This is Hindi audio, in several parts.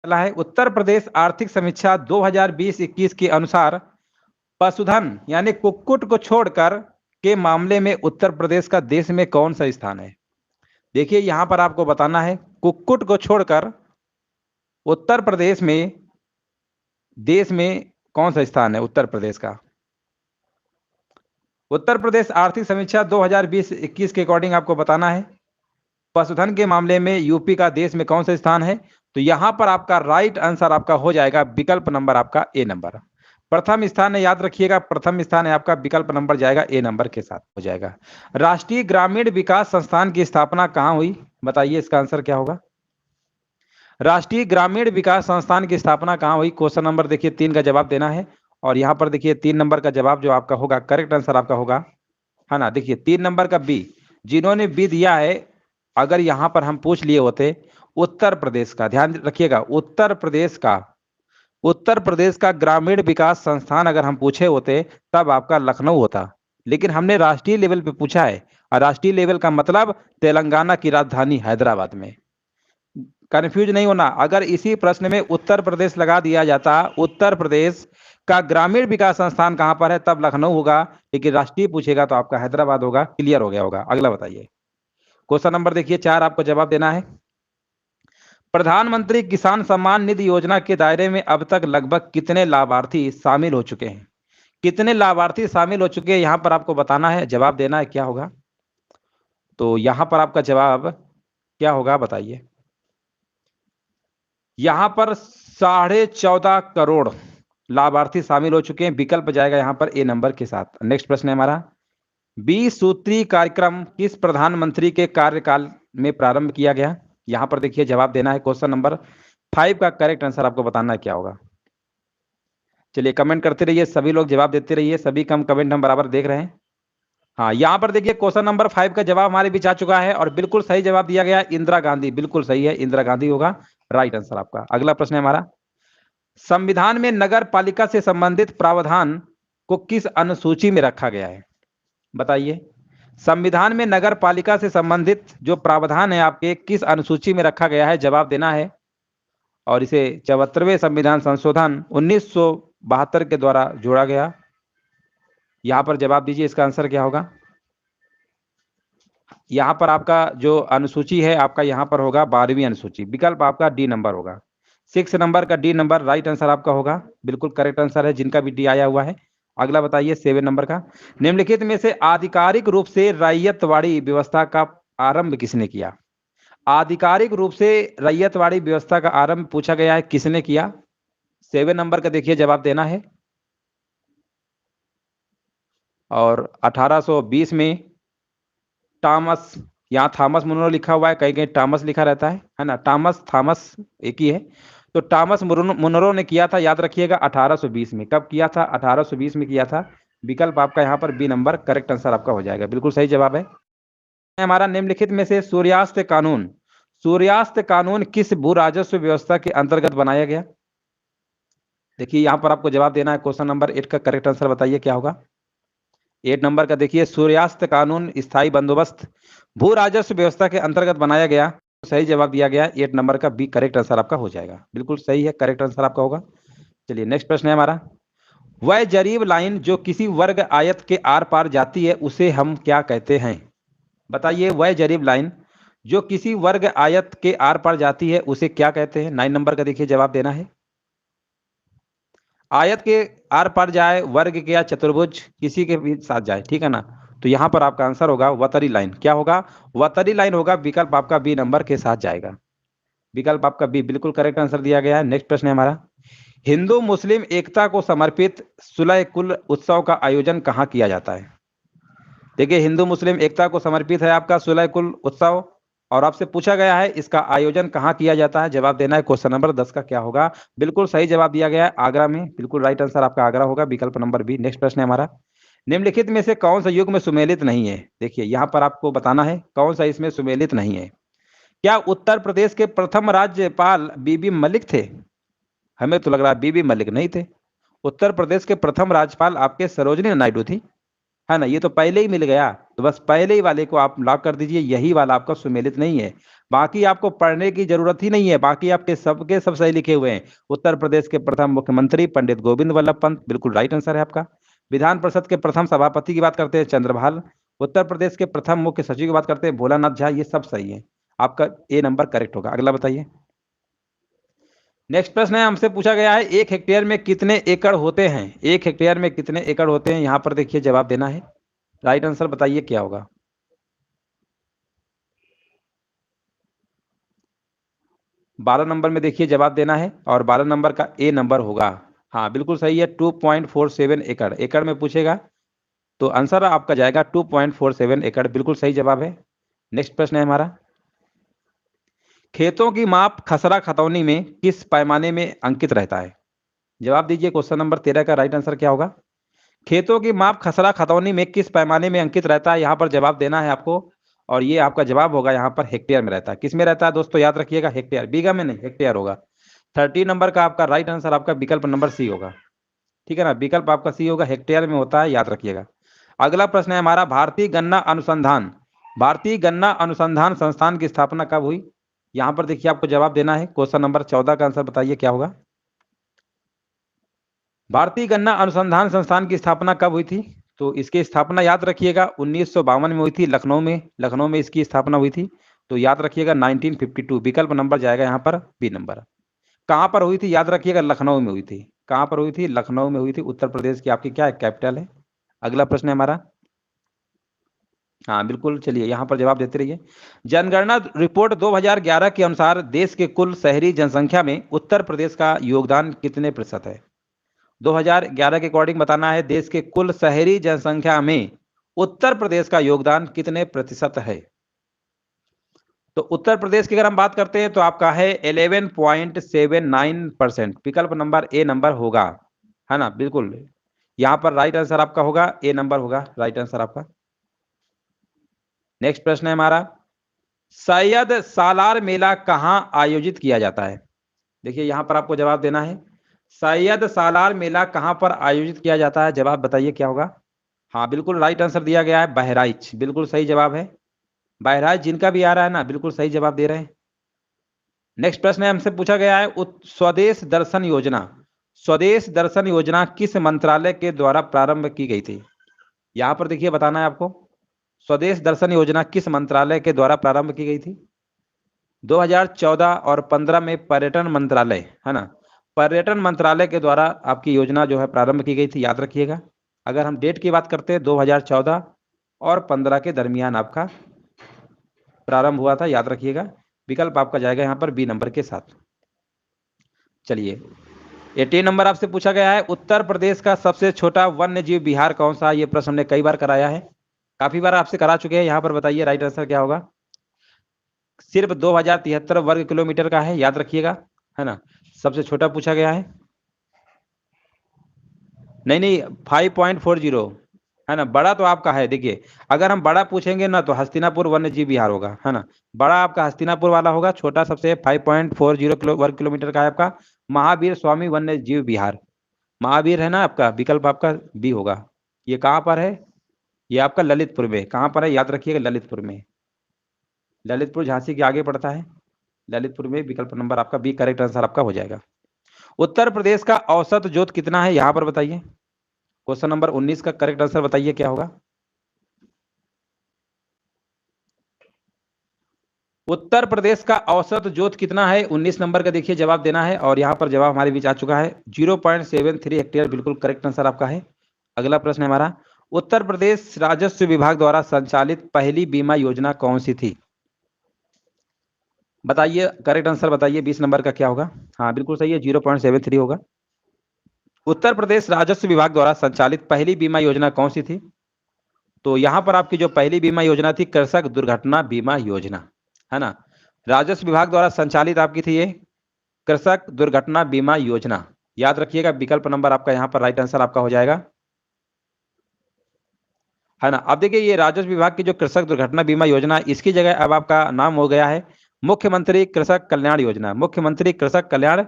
पहला है उत्तर प्रदेश आर्थिक समीक्षा 2020-21 के अनुसार पशुधन यानी कुक्कुट को छोड़कर के मामले में उत्तर प्रदेश का देश में कौन सा स्थान है। देखिए यहां पर आपको बताना है कुक्कुट को छोड़कर उत्तर प्रदेश में देश में कौन सा स्थान है उत्तर प्रदेश का। उत्तर प्रदेश आर्थिक समीक्षा 2020-21 के अकॉर्डिंग आपको बताना है पशुधन के मामले में यूपी का देश में कौन सा स्थान है। तो यहां पर आपका राइट आंसर आपका हो जाएगा विकल्प नंबर आपका ए नंबर। प्रथम स्थान है, याद रखिएगा प्रथम स्थान है आपका, विकल्प नंबर जाएगा ए नंबर के साथ हो जाएगा। राष्ट्रीय ग्रामीण विकास संस्थान की स्थापना कहां हुई, बताइए इसका आंसर क्या होगा। राष्ट्रीय ग्रामीण विकास संस्थान की स्थापना कहां हुई। क्वेश्चन नंबर देखिए 3 का जवाब देना है और यहां पर देखिए 3 नंबर का जवाब जो आपका होगा करेक्ट आंसर आपका होगा, है ना। देखिए 3 नंबर का बी, जिन्होंने बी दिया है, अगर यहां पर हम पूछ लिए होते उत्तर प्रदेश का, ध्यान रखिएगा उत्तर प्रदेश का ग्रामीण विकास संस्थान अगर हम पूछे होते तब आपका लखनऊ होता, लेकिन हमने राष्ट्रीय लेवल पे पूछा है और राष्ट्रीय लेवल का मतलब तेलंगाना की राजधानी हैदराबाद में। कंफ्यूज नहीं होना, अगर इसी प्रश्न में उत्तर प्रदेश लगा दिया जाता उत्तर प्रदेश का ग्रामीण विकास संस्थान कहां पर है तब लखनऊ होगा, लेकिन राष्ट्रीय पूछेगा तो आपका हैदराबाद होगा। क्लियर हो गया होगा। अगला बताइए क्वेश्चन नंबर देखिए 4 आपको जवाब देना है। प्रधानमंत्री किसान सम्मान निधि योजना के दायरे में अब तक लगभग कितने लाभार्थी शामिल हो चुके हैं। कितने लाभार्थी शामिल हो चुके हैं यहां पर आपको बताना है, जवाब देना है क्या होगा। तो यहां पर आपका जवाब क्या होगा बताइए। यहां पर 14.5 करोड़ लाभार्थी शामिल हो चुके हैं, विकल्प जाएगा यहां पर ए नंबर के साथ। नेक्स्ट प्रश्न है हमारा 20 सूत्री कार्यक्रम किस प्रधानमंत्री के कार्यकाल में प्रारंभ किया गया। यहां पर देखिए जवाब देना है। क्वेश्चन नंबर 5 का करेक्ट आंसर आपको बताना है क्या होगा। चलिए कमेंट करते रहिए, सभी लोग जवाब देते रहिए, सभी कम कमेंट हम बराबर देख रहे हैं। हाँ यहां पर देखिए क्वेश्चन नंबर 5 का जवाब हमारे बीच आ चुका है और बिल्कुल सही जवाब दिया गया इंदिरा गांधी, बिल्कुल सही है, इंदिरा गांधी होगा राइट आंसर आपका। अगला प्रश्न है हमारा संविधान में नगर पालिका से संबंधित प्रावधान को किस अनुसूची में रखा गया है, बताइए। संविधान में नगर पालिका से संबंधित जो प्रावधान है आपके किस अनुसूची में रखा गया है, जवाब देना है। और इसे 74वें संविधान संशोधन 1972 के द्वारा जोड़ा गया। यहां पर जवाब दीजिए इसका आंसर क्या होगा। यहां पर आपका जो अनुसूची है आपका यहां पर होगा 12वीं अनुसूची, विकल्प आपका डी नंबर होगा। 6 नंबर का डी नंबर राइट आंसर आपका होगा, बिल्कुल करेक्ट आंसर है जिनका भी डी आया हुआ है। अगला बताइए 7 नंबर का निम्नलिखित में से आधिकारिक रूप से रैयतवाड़ी व्यवस्था का आरंभ किसने किया। आधिकारिक रूप से रैयतवाड़ी व्यवस्था का आरंभ पूछा गया है, किसने किया। 7 नंबर का देखिए जवाब देना है। और 1820 में टॉमस, यहाँ थॉमस मुनरो लिखा हुआ है, कहीं कहीं टॉमस लिखा रहता है ना, टॉमस थॉमस एक ही है। तो टॉमस मुनरो ने किया था, याद रखिएगा 1820 में। कब किया था, 1820 में किया था। विकल्प आपका यहाँ पर बी नंबर करेक्ट आंसर आपका हो जाएगा, बिल्कुल सही जवाब है। हमारा निम्नलिखित में से सूर्यास्त कानून किस भू राजस्व व्यवस्था के अंतर्गत बनाया गया। देखिए यहाँ पर आपको जवाब देना है। क्वेश्चन नंबर 8 का करेक्ट आंसर बताइए क्या होगा। 8 नंबर का देखिए सूर्यास्त कानून स्थायी बंदोबस्त भू राजस्व व्यवस्था के अंतर्गत बनाया गया, सही जवाब दिया गया 8 नंबर का बी करेक्ट आंसर आपका हो जाएगा, बिल्कुल सही है, करेक्ट आंसर आपका होगा। चलिए नेक्स्ट प्रश्न है हमारा वह जरीब लाइन जो किसी वर्ग आयत के आर पार जाती है उसे हम क्या कहते हैं, बताइए। वह जरीब लाइन जो किसी वर्ग आयत के आर पार जाती है उसे क्या कहते हैं। 9 नंबर का देखिए जवाब देना है। आयत के आर पार जाए, वर्ग के या चतुर्भुज किसी के भी साथ जाए, ठीक है ना। तो यहां पर आपका आंसर होगा वतरी लाइन, क्या होगा, वतरी लाइन होगा, विकल्प आपका बी नंबर के साथ जाएगा, विकल्प आपका बी बिल्कुल करेक्ट आंसर दिया गया है। नेक्स्ट प्रश्न है हमारा हिंदू मुस्लिम एकता को समर्पित सुलह कुल उत्सव का आयोजन कहां किया जाता है। देखिए हिंदू मुस्लिम एकता को समर्पित है आपका सुलह कुल उत्सव और आपसे पूछा गया है इसका आयोजन कहां किया जाता है, जवाब देना है। क्वेश्चन नंबर 10 का क्या होगा, बिल्कुल सही जवाब दिया गया है आगरा में, बिल्कुल राइट आंसर आपका आगरा होगा, विकल्प नंबर बी। नेक्स्ट प्रश्न है हमारा निम्नलिखित में से कौन सा युग में सुमेलित नहीं है। देखिए यहां पर आपको बताना है कौन सा इसमें सुमेलित नहीं है। क्या उत्तर प्रदेश के प्रथम राज्यपाल बीबी मलिक थे। हमें तो लग रहा है बीबी मलिक नहीं थे। उत्तर प्रदेश के प्रथम राज्यपाल आपके सरोजिनी नायडू थी, है ना, ये तो पहले ही मिल गया। तो बस पहले ही वाले को आप लॉक कर दीजिए, यही वाला आपका सुमेलित नहीं है। बाकी आपको पढ़ने की जरूरत ही नहीं है, बाकी आपके सबके सब सही लिखे हुए हैं। उत्तर प्रदेश के प्रथम मुख्यमंत्री पंडित गोविंद वल्लभ पंत, बिल्कुल राइट आंसर है आपका। विधान परिषद के प्रथम सभापति की बात करते हैं चंद्रभाल। उत्तर प्रदेश के प्रथम मुख्य सचिव की बात करते हैं भोलानाथ झा। ये सब सही है, आपका ए नंबर करेक्ट होगा। अगला बताइए। नेक्स्ट प्रश्न है, हमसे पूछा गया है 1 हेक्टेयर में कितने एकड़ होते हैं? 1 हेक्टेयर में कितने एकड़ होते हैं, यहां पर देखिए जवाब देना है। राइट आंसर बताइए क्या होगा। 12 नंबर में देखिए जवाब देना है और 12 नंबर का ए नंबर होगा। हाँ बिल्कुल सही है, 2.47 एकड़। एकड़ में पूछेगा तो आंसर आपका जाएगा 2.47 एकड़, बिल्कुल सही जवाब है। नेक्स्ट प्रश्न है हमारा, खेतों की माप खसरा खतौनी में किस पैमाने में अंकित रहता है? जवाब दीजिए, क्वेश्चन नंबर 13 का राइट आंसर क्या होगा। खेतों की माप खसरा खतौनी में किस पैमाने में अंकित रहता है, यहाँ पर जवाब देना है आपको। और ये आपका जवाब होगा यहाँ पर हेक्टेयर में रहता है। किस में रहता है दोस्तों, याद रखिएगा, हेक्टेयर, बीघा में नहीं, हेक्टेयर होगा। 30 नंबर का आपका राइट आंसर आपका विकल्प नंबर सी होगा। ठीक है ना, विकल्प आपका सी होगा, हेक्टेयर में होता है, याद रखिएगा। अगला प्रश्न है हमारा, भारतीय गन्ना अनुसंधान संस्थान की स्थापना कब हुई? यहाँ पर देखिए आपको जवाब देना है। क्वेश्चन नंबर 14 का आंसर बताइए क्या होगा। भारतीय गन्ना अनुसंधान संस्थान की स्थापना कब हुई थी? तो इसकी स्थापना याद रखिएगा 1952 में हुई थी, लखनऊ में इसकी स्थापना हुई थी। तो याद रखिएगा 1952, विकल्प नंबर जाएगा यहाँ पर बी नंबर। कहाँ पर हुई थी, याद रखिएगा लखनऊ में हुई थी। कहाँ पर हुई थी, लखनऊ में हुई थी। उत्तर प्रदेश की आपकी क्या है, कैपिटल है। अगला प्रश्न है हमारा, हाँ बिल्कुल, चलिए यहाँ पर जवाब देते रहिए। जनगणना रिपोर्ट 2011 के अनुसार देश के कुल शहरी जनसंख्या में उत्तर प्रदेश का योगदान कितने प्रतिशत है? 2011 के अकॉर्डिंग बताना है, देश के कुल शहरी जनसंख्या में उत्तर प्रदेश का योगदान कितने प्रतिशत है? तो उत्तर प्रदेश की अगर हम बात करते हैं तो आपका है 11.79%, विकल्प नंबर ए नंबर होगा, है ना, बिल्कुल। यहां पर राइट आंसर आपका होगा ए नंबर होगा राइट आंसर आपका। नेक्स्ट प्रश्न है हमारा, सैयद सालार मेला कहां आयोजित किया जाता है? देखिए यहां पर आपको जवाब देना है, सैयद सालार मेला कहां पर आयोजित किया जाता है, जवाब बताइए क्या होगा। हाँ बिल्कुल राइट आंसर दिया गया है, बहराइच, बिल्कुल सही जवाब है। बहराइच जिनका भी आ रहा है ना, बिल्कुल सही जवाब दे रहे हैं। नेक्स्ट प्रश्न है, हमसे पूछा गया है स्वदेश दर्शन योजना किस मंत्रालय के द्वारा प्रारंभ की गई थी? यहां पर देखिए बताना है आपको, स्वदेश दर्शन योजना किस मंत्रालय के द्वारा प्रारंभ की गई थी? 2014 और 15 में पर्यटन मंत्रालय, है ना, पर्यटन मंत्रालय के द्वारा आपकी योजना जो है प्रारंभ की गई थी, याद रखिएगा। अगर हम डेट की बात करते हैं 2014 और 15 के दरमियान आपका प्रारंभ हुआ था, याद रखिएगा। विकल्प आपका जाएगा यहाँ पर बी नंबर के साथ। चलिए 18 नंबर आपसे पूछा गया है, उत्तर प्रदेश का सबसे छोटा वन्य जीव विहार कौन सा? ये प्रश्न हमने कई बार कराया है, काफी बार आपसे करा चुके हैं। यहाँ पर बताइए राइट आंसर क्या होगा। सिर्फ 2073 वर्ग किलोमीटर का है, याद रखिएगा, है ना। सबसे छोटा पूछा गया है, नहीं 5.40, है ना। बड़ा तो आपका है, देखिए अगर हम बड़ा पूछेंगे ना तो हस्तिनापुर वन्य जीव विहार होगा, है ना। बड़ा आपका हस्तिनापुर वाला होगा, छोटा सबसे 5.40 वर्ग किलोमीटर का है आपका महावीर स्वामी वन्य जीव विहार। महावीर है ना आपका, विकल्प आपका बी होगा। ये कहाँ पर है, ये आपका ललितपुर में। कहाँ पर है, याद रखिएगा, ललितपुर में। ललितपुर झांसी के आगे पड़ता है, ललितपुर में। विकल्प नंबर आपका बी करेक्ट आंसर आपका हो जाएगा। उत्तर प्रदेश का औसत जोत कितना है, यहां पर बताइए। क्वेश्चन नंबर 19 का करेक्ट आंसर बताइए क्या होगा। उत्तर प्रदेश का औसत जोत कितना है, 19 नंबर का देखिए जवाब देना है। और यहां पर जवाब हमारे बीच आ चुका है, 0.73 हेक्टेयर, बिल्कुल करेक्ट आंसर आपका है। अगला प्रश्न है हमारा, उत्तर प्रदेश राजस्व विभाग द्वारा संचालित पहली बीमा योजना कौन सी थी? बताइए, करेक्ट आंसर बताइए, 20 नंबर का क्या होगा। हाँ बिल्कुल सही है, 0.73 होगा। उत्तर प्रदेश राजस्व विभाग द्वारा संचालित पहली बीमा योजना कौन सी थी? तो यहां पर आपकी जो पहली बीमा योजना थी, कृषक दुर्घटना बीमा योजना, है ना। राजस्व विभाग द्वारा संचालित आपकी थी ये कृषक दुर्घटना बीमा योजना, याद रखिएगा। विकल्प नंबर आपका यहां पर राइट आंसर आपका हो जाएगा, है ना। अब देखिए ये राजस्व विभाग की जो कृषक दुर्घटना बीमा योजना, इसकी जगह अब आपका नाम हो गया है मुख्यमंत्री कृषक कल्याण योजना। मुख्यमंत्री कृषक कल्याण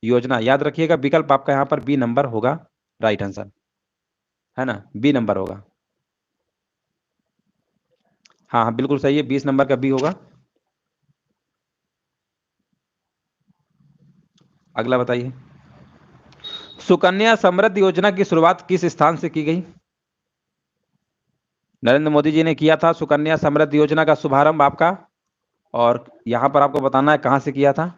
योजना, याद रखिएगा। विकल्प आपका यहाँ पर बी नंबर होगा राइट आंसर, है ना, बी नंबर होगा। हाँ हाँ बिल्कुल सही है, 20 नंबर का बी होगा। अगला बताइए, सुकन्या समृद्धि योजना की शुरुआत किस स्थान से की गई? नरेंद्र मोदी जी ने किया था सुकन्या समृद्धि योजना का शुभारंभ आपका, और यहां पर आपको बताना है कहां से किया था।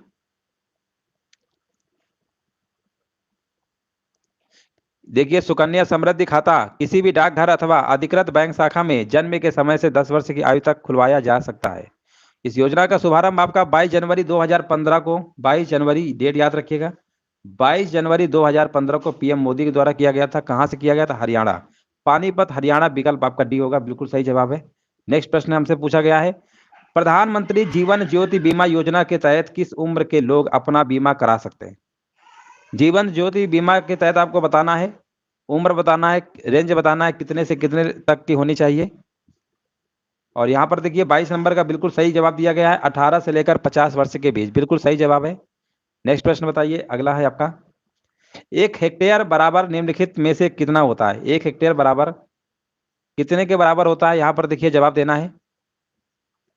देखिए, सुकन्या समृद्धि खाता किसी भी डाकघर अथवा अधिकृत बैंक शाखा में जन्म के समय से 10 वर्ष की आयु तक खुलवाया जा सकता है। इस योजना का शुभारंभ आपका 22 जनवरी 2015 को, 22 जनवरी डेट याद रखिएगा, 22 जनवरी 2015 को पीएम मोदी के द्वारा किया गया था। कहां से किया गया था? हरियाणा, पानीपत हरियाणा, विकल्प आपका डी होगा, बिल्कुल सही जवाब है। नेक्स्ट प्रश्न हमसे पूछा गया है, प्रधानमंत्री जीवन ज्योति बीमा योजना के तहत किस उम्र के लोग अपना बीमा करा सकते हैं? जीवन ज्योति बीमा के तहत आपको बताना है, उम्र बताना है, रेंज बताना है कितने से कितने तक की होनी चाहिए। और यहाँ पर देखिए 22 नंबर का बिल्कुल सही जवाब दिया गया है, 18 से लेकर 50 वर्ष के बीच, बिल्कुल सही जवाब है। नेक्स्ट प्रश्न बताइए, अगला है आपका, 1 हेक्टेयर बराबर निम्नलिखित में से कितना होता है? 1 हेक्टेयर बराबर कितने के बराबर होता है? यहाँ पर देखिए जवाब देना है,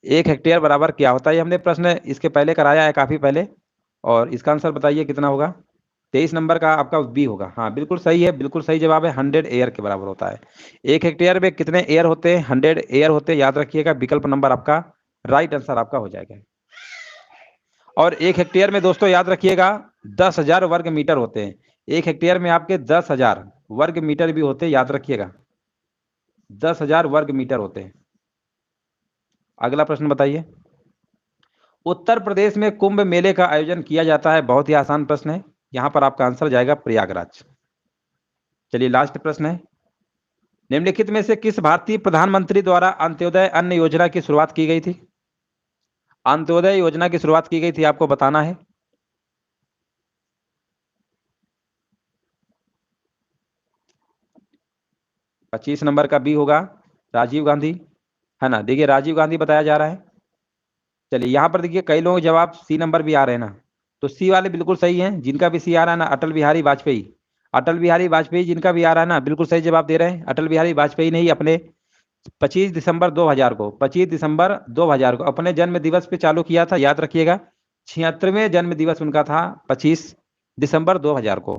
1 हेक्टेयर बराबर क्या होता है? ये हमने प्रश्न इसके पहले कराया है, काफी पहले, और इसका आंसर बताइए कितना होगा? 23 नंबर का आपका बी होगा। हाँ बिल्कुल सही है, बिल्कुल सही जवाब है, 100 एयर के बराबर होता है। 1 हेक्टेयर में कितने एयर होते हैं? 100 एयर होते हैं, याद रखिएगा, विकल्प नंबर आपका राइट आंसर आपका हो जाएगा। और 1 हेक्टेयर में दोस्तों याद रखिएगा 10,000 वर्ग मीटर होते हैं। 1 हेक्टेयर में आपके 10,000 वर्ग मीटर भी होते हैं, याद रखिएगा, 10,000 वर्ग मीटर होते हैं। अगला प्रश्न बताइए, उत्तर प्रदेश में कुंभ मेले का आयोजन किया जाता है? बहुत ही आसान प्रश्न है, यहां पर आपका आंसर जाएगा प्रयागराज। चलिए लास्ट प्रश्न है, निम्नलिखित में से किस भारतीय प्रधानमंत्री द्वारा अंत्योदय अन्न योजना की शुरुआत की गई थी? अंत्योदय योजना की शुरुआत की गई थी, आपको बताना है। पच्चीस नंबर का बी होगा, राजीव गांधी, है ना। देखिए राजीव गांधी बताया जा रहा है। चलिए यहाँ पर देखिए कई लोग जवाब सी नंबर भी आ रहे हैं ना, तो सी वाले बिल्कुल सही हैं, जिनका भी सी आ रहा है ना, अटल बिहारी वाजपेयी, अटल बिहारी वाजपेयी जिनका भी आ रहा है ना, बिल्कुल सही जवाब दे रहे हैं। अटल बिहारी वाजपेयी ने ही अपने 25 दिसंबर 2000 को, 25 दिसंबर 2000 को अपने जन्म दिवस पे चालू किया था, याद रखिएगा, 76वें जन्म दिवस उनका था 25 दिसंबर 2000 को,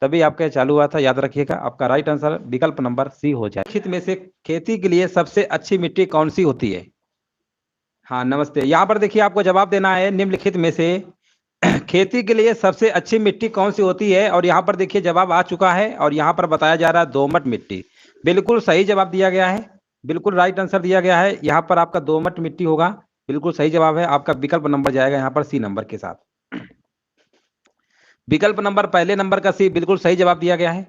तभी आपका चालू हुआ था, याद रखिएगा। आपका राइट आंसर विकल्प नंबर सी हो जाए। खेत में से खेती के लिए सबसे अच्छी मिट्टी कौन सी होती है? हाँ नमस्ते, यहाँ पर देखिए आपको जवाब देना है, निम्नलिखित में से खेती के लिए सबसे अच्छी मिट्टी कौन सी होती है? और यहाँ पर देखिए जवाब आ चुका है, और यहाँ पर बताया जा रहा है दोमट मिट्टी, बिल्कुल सही जवाब दिया गया है, बिल्कुल राइट आंसर दिया गया है। यहाँ पर आपका दोमट मिट्टी होगा, बिल्कुल सही जवाब है। आपका विकल्प नंबर जाएगा यहाँ पर सी नंबर के साथ, विकल्प नंबर पहले नंबर का सी, बिल्कुल सही जवाब दिया गया है।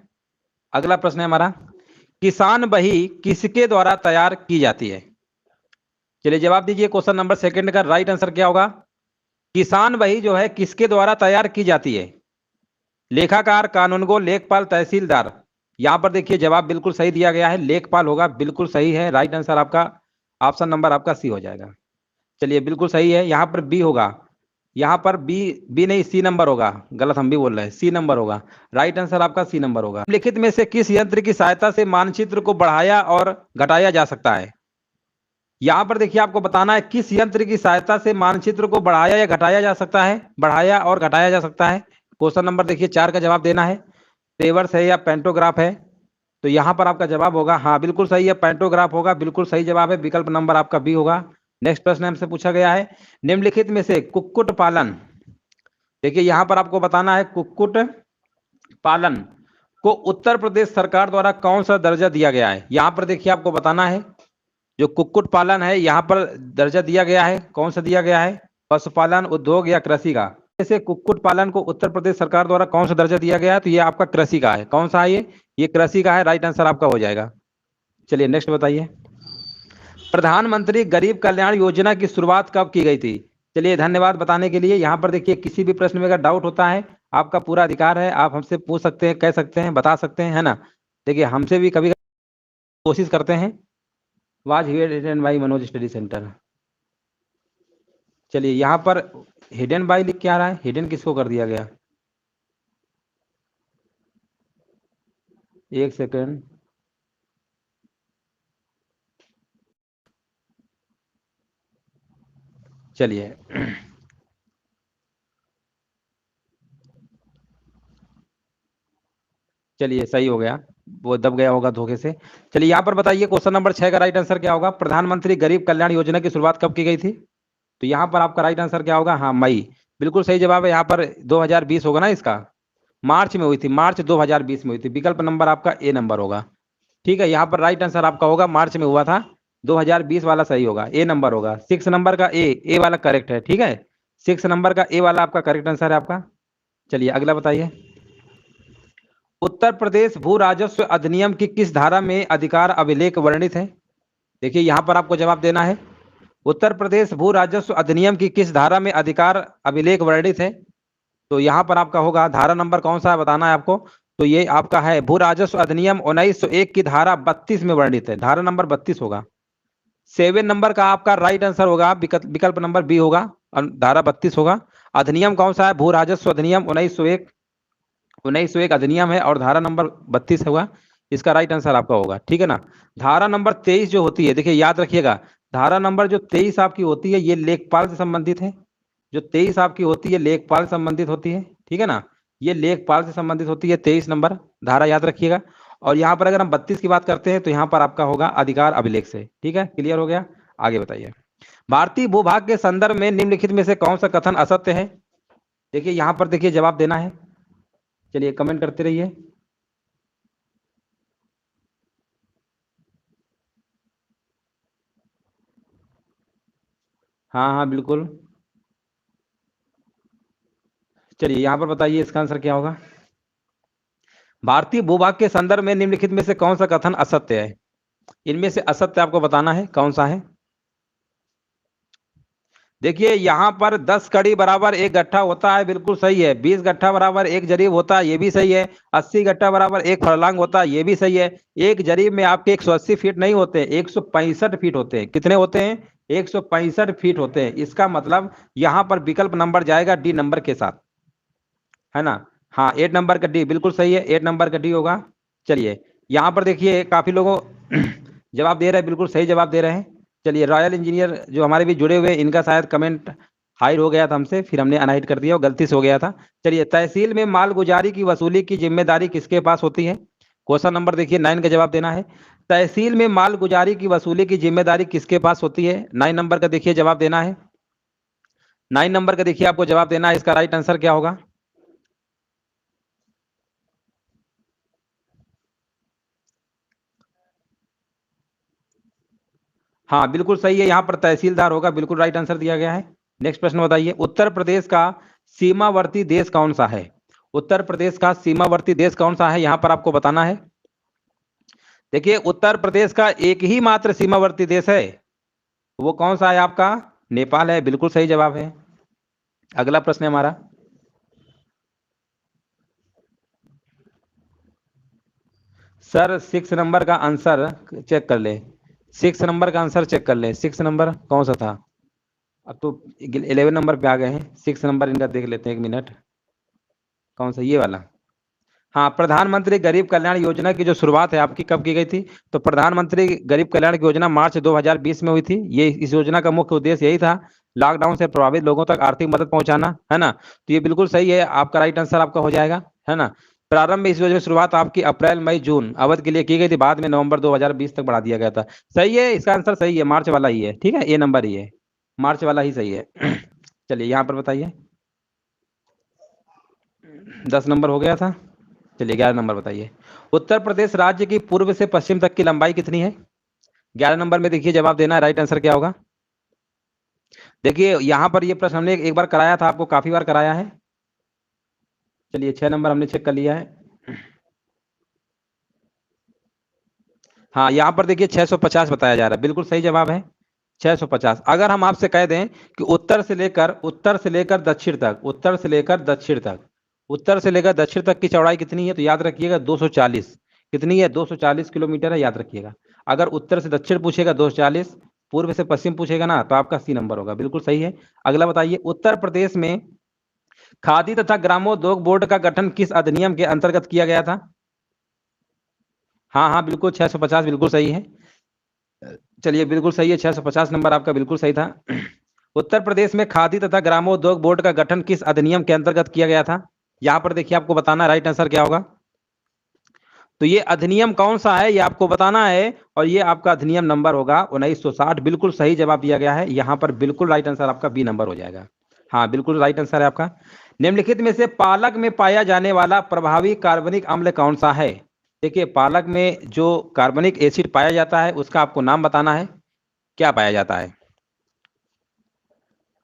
अगला प्रश्न है हमारा, किसान बही किसके द्वारा तैयार की जाती है? चलिए जवाब दीजिए, क्वेश्चन नंबर सेकंड का राइट आंसर क्या होगा? किसान बही जो है किसके द्वारा तैयार की जाती है? लेखाकार, कानूनगो, लेखपाल, तहसीलदार। यहां पर देखिए जवाब बिल्कुल सही दिया गया है, लेखपाल होगा, बिल्कुल सही है, राइट आंसर आपका ऑप्शन नंबर आपका सी हो जाएगा। चलिए बिल्कुल सही है, यहाँ पर बी होगा, यहाँ पर बी, बी नहीं सी नंबर होगा, गलत हम भी बोल रहे हैं, सी नंबर होगा, राइट आंसर आपका सी नंबर होगा। लिखित में से किस यंत्र की सहायता से मानचित्र को बढ़ाया और घटाया जा सकता है? यहाँ पर देखिए आपको बताना है किस यंत्र की सहायता से मानचित्र को बढ़ाया या घटाया जा सकता है, बढ़ाया और घटाया जा सकता है। क्वेश्चन नंबर देखिए 4 का जवाब देना है, ट्रेवर्स है या पेंटोग्राफ है? तो यहाँ पर आपका जवाब होगा, हाँ बिल्कुल सही है, पेंटोग्राफ होगा, बिल्कुल सही जवाब है, विकल्प नंबर आपका बी होगा। नेक्स्ट प्रश्न हमसे पूछा गया है, निम्नलिखित में से कुक्कुट पालन, देखिए यहाँ पर आपको बताना है कुक्कुट पालन को उत्तर प्रदेश सरकार द्वारा कौन सा दर्जा दिया गया है? यहाँ पर देखिए आपको बताना है, जो कुक्कुट पालन है यहाँ पर दर्जा दिया गया है, कौन सा दिया गया है? पशुपालन, उद्योग या कृषि का? जैसे कुक्कुट पालन को उत्तर प्रदेश सरकार द्वारा कौन सा दर्जा दिया गया है? तो ये आपका कृषि का है। कौन सा है ये कृषि का है, राइट आंसर आपका हो जाएगा। चलिए नेक्स्ट बताइए, प्रधानमंत्री गरीब कल्याण योजना की शुरुआत कब की गई थी? चलिए धन्यवाद बताने के लिए। यहाँ पर देखिए किसी भी प्रश्न में अगर डाउट होता है, आपका पूरा अधिकार है, आप हमसे पूछ सकते हैं, कह सकते हैं, बता सकते हैं, है ना। देखिए हमसे भी कभी कोशिश करते हैं। Was hidden by Manoj study centre. चलिए यहाँ पर हिडन बाई लिख के आ रहा है, हिडन किसको कर दिया गया? एक सेकेंड, चलिए चलिए सही हो गया, वो दब गया होगा धोखे से। चलिए यहाँ पर बताइए क्वेश्चन नंबर 6 का राइट आंसर क्या होगा? प्रधानमंत्री गरीब कल्याण योजना की शुरुआत कब की गई थी? तो यहाँ पर आपका राइट आंसर क्या होगा? हाँ, मई। बिल्कुल सही जवाब है। यहाँ पर 2020 होगा ना इसका, मार्च में हुई थी, मार्च 2020 में हुई थी। विकल्प नंबर आपका ए नंबर होगा। ठीक है, यहाँ पर राइट आंसर आपका होगा मार्च में हुआ था, 2020 वाला सही होगा, ए नंबर होगा। 6 नंबर का ए वाला करेक्ट है। ठीक है, 6 नंबर का ए वाला आपका करेक्ट आंसर है आपका। चलिए अगला बताइए। उत्तर प्रदेश भू राजस्व अधिनियम की किस धारा में अधिकार अभिलेख वर्णित है? देखिए यहाँ पर आपको जवाब देना है। उत्तर प्रदेश भू राजस्व अधिनियम की किस धारा में अधिकार अभिलेख वर्णित है? तो यहाँ पर आपका होगा, धारा नंबर कौन सा है बताना है आपको। तो ये आपका है भू राजस्व अधिनियम 1901 की धारा 32 में वर्णित है, धारा नंबर 32 होगा। 7 नंबर का आपका राइट आंसर होगा, विकल्प नंबर बी होगा, धारा 32 होगा। अधिनियम कौन सा है? भू राजस्व अधिनियम 1901 अधिनियम है और धारा नंबर 32 होगा। इसका राइट आंसर आपका होगा। ठीक है ना। धारा नंबर 23 जो होती है, देखिए याद रखिएगा, धारा नंबर जो 23 आपकी होती है ये लेखपाल से संबंधित है। जो 23 आपकी होती है लेखपाल से संबंधित होती है। ठीक है ना, ये लेखपाल से संबंधित होती है 23 नंबर धारा, याद रखिएगा। और यहाँ पर अगर हम 32 की बात करते हैं तो यहाँ पर आपका होगा अधिकार अभिलेख से। ठीक है, क्लियर हो गया। आगे बताइए। भारतीय भूभाग के संदर्भ में निम्नलिखित में से कौन सा कथन असत्य है? देखिए यहाँ पर देखिए जवाब देना है। चलिए कमेंट करते रहिए। हाँ हाँ बिल्कुल। चलिए यहाँ पर बताइए इसका आंसर क्या होगा? भारतीय भूभाग के संदर्भ में निम्नलिखित में से कौन सा कथन असत्य है? इनमें से असत्य आपको बताना है कौन सा है। देखिए यहाँ पर 10 कड़ी बराबर एक गट्ठा होता है, बिल्कुल सही है। 20 गट्ठा बराबर एक जरीब होता है, ये भी सही है। 80 गट्ठा बराबर एक फरलांग होता है, ये भी सही है। एक जरीब में आपके 180 फीट नहीं होते, 165 फीट होते हैं। कितने होते हैं? 165 फीट होते हैं। इसका मतलब यहाँ पर विकल्प नंबर जाएगा डी नंबर के साथ, है ना। हाँ, 8 नंबर का डी बिल्कुल सही है, 8 नंबर का डी होगा। चलिए यहाँ पर देखिए काफी लोगों जवाब दे रहे हैं, बिल्कुल सही जवाब दे रहे हैं। चलिए रॉयल इंजीनियर जो हमारे भी जुड़े हुए, इनका शायद कमेंट हाइड हो गया था हमसे, फिर हमने अनहाइड कर दिया, और गलती से हो गया था। चलिए, तहसील में मालगुजारी की वसूली की जिम्मेदारी किसके पास होती है? क्वेश्चन नंबर देखिए 9 का जवाब देना है। तहसील में मालगुजारी की वसूली की जिम्मेदारी किसके पास होती है? 9 नंबर का देखिए जवाब देना है। 9 नंबर का देखिए आपको जवाब देना है। इसका राइट आंसर क्या होगा? हाँ बिल्कुल सही है, यहाँ पर तहसीलदार होगा, बिल्कुल राइट आंसर दिया गया है। नेक्स्ट प्रश्न बताइए। उत्तर प्रदेश का सीमावर्ती देश कौन सा है? उत्तर प्रदेश का सीमावर्ती देश कौन सा है, यहाँ पर आपको बताना है। देखिए उत्तर प्रदेश का एक ही मात्र सीमावर्ती देश है, वो कौन सा है आपका? नेपाल है, बिल्कुल सही जवाब है। अगला प्रश्न है हमारा। सर 6 नंबर का आंसर चेक कर ले, 6 नंबर का आंसर चेक कर ले, 6 नंबर कौन सा था? अब तो 11 नंबर पे आ गए हैं, 6 नंबर इनका देख लेते हैं, एक मिनट। कौन सा, ये वाला? हाँ, प्रधानमंत्री गरीब कल्याण योजना की जो शुरुआत है आपकी कब की गई थी? तो प्रधानमंत्री गरीब कल्याण की योजना मार्च 2020 में हुई थी। ये इस योजना का मुख्य उद्देश्य यही था, लॉकडाउन से प्रभावित लोगों तक आर्थिक मदद पहुंचाना, है ना। तो ये बिल्कुल सही है, आपका राइट आंसर आपका हो जाएगा, है ना। प्रारंभ में इस योजना की शुरुआत आपकी अप्रैल मई जून अवधि के लिए की गई थी, बाद में नवंबर 2020 तक बढ़ा दिया गया था। सही है, इसका आंसर सही है, मार्च वाला ही है। ठीक है, ए नंबर ही है, मार्च वाला ही सही है। चलिए यहाँ पर बताइए। 10 नंबर हो गया था। चलिए 11 नंबर बताइए। उत्तर प्रदेश राज्य की पूर्व से पश्चिम तक की लंबाई कितनी है? 11 नंबर में देखिए जवाब देना है, राइट आंसर क्या होगा? देखिए यहाँ पर ये प्रश्न हमने एक बार कराया था, आपको काफी बार कराया है। चलिए 6 नंबर हमने चेक कर लिया है। हाँ, यहाँ पर देखिए 650 बताया जा रहा है, बिल्कुल सही जवाब है 650। अगर हम आपसे कह दें कि उत्तर से लेकर दक्षिण तक, उत्तर से लेकर दक्षिण तक, उत्तर से लेकर दक्षिण तक की चौड़ाई कितनी है, तो याद रखिएगा 240। कितनी है? 240 किलोमीटर है, याद रखिएगा। अगर उत्तर से दक्षिण पूछेगा 240, पूर्व से पश्चिम पूछेगा ना, तो आपका सी नंबर होगा, बिल्कुल सही है। अगला बताइए। उत्तर प्रदेश में खादी तथा ग्रामोद्योग बोर्ड का गठन किस अधिनियम के अंतर्गत किया गया था? हाँ हाँ बिल्कुल, 650 बिल्कुल सही है। चलिए बिल्कुल सही है, 650 नंबर आपका बिल्कुल सही था। उत्तर प्रदेश में खादी तथा ग्रामोद्योग बोर्ड का गठन किस अधिनियम के अंतर्गत किया गया था? यहां पर देखिए आपको बताना राइट आंसर क्या होगा। तो ये अधिनियम कौन सा है ये आपको बताना है, और ये आपका अधिनियम नंबर होगा 1960। बिल्कुल सही जवाब दिया गया है यहाँ पर, बिल्कुल राइट आंसर आपका बी नंबर हो जाएगा। हाँ बिल्कुल राइट आंसर है आपका। निम्नलिखित में से पालक में पाया जाने वाला प्रभावी कार्बनिक अम्ल कौन सा है? देखिए पालक में जो कार्बनिक एसिड पाया जाता है उसका आपको नाम बताना है, क्या पाया जाता है।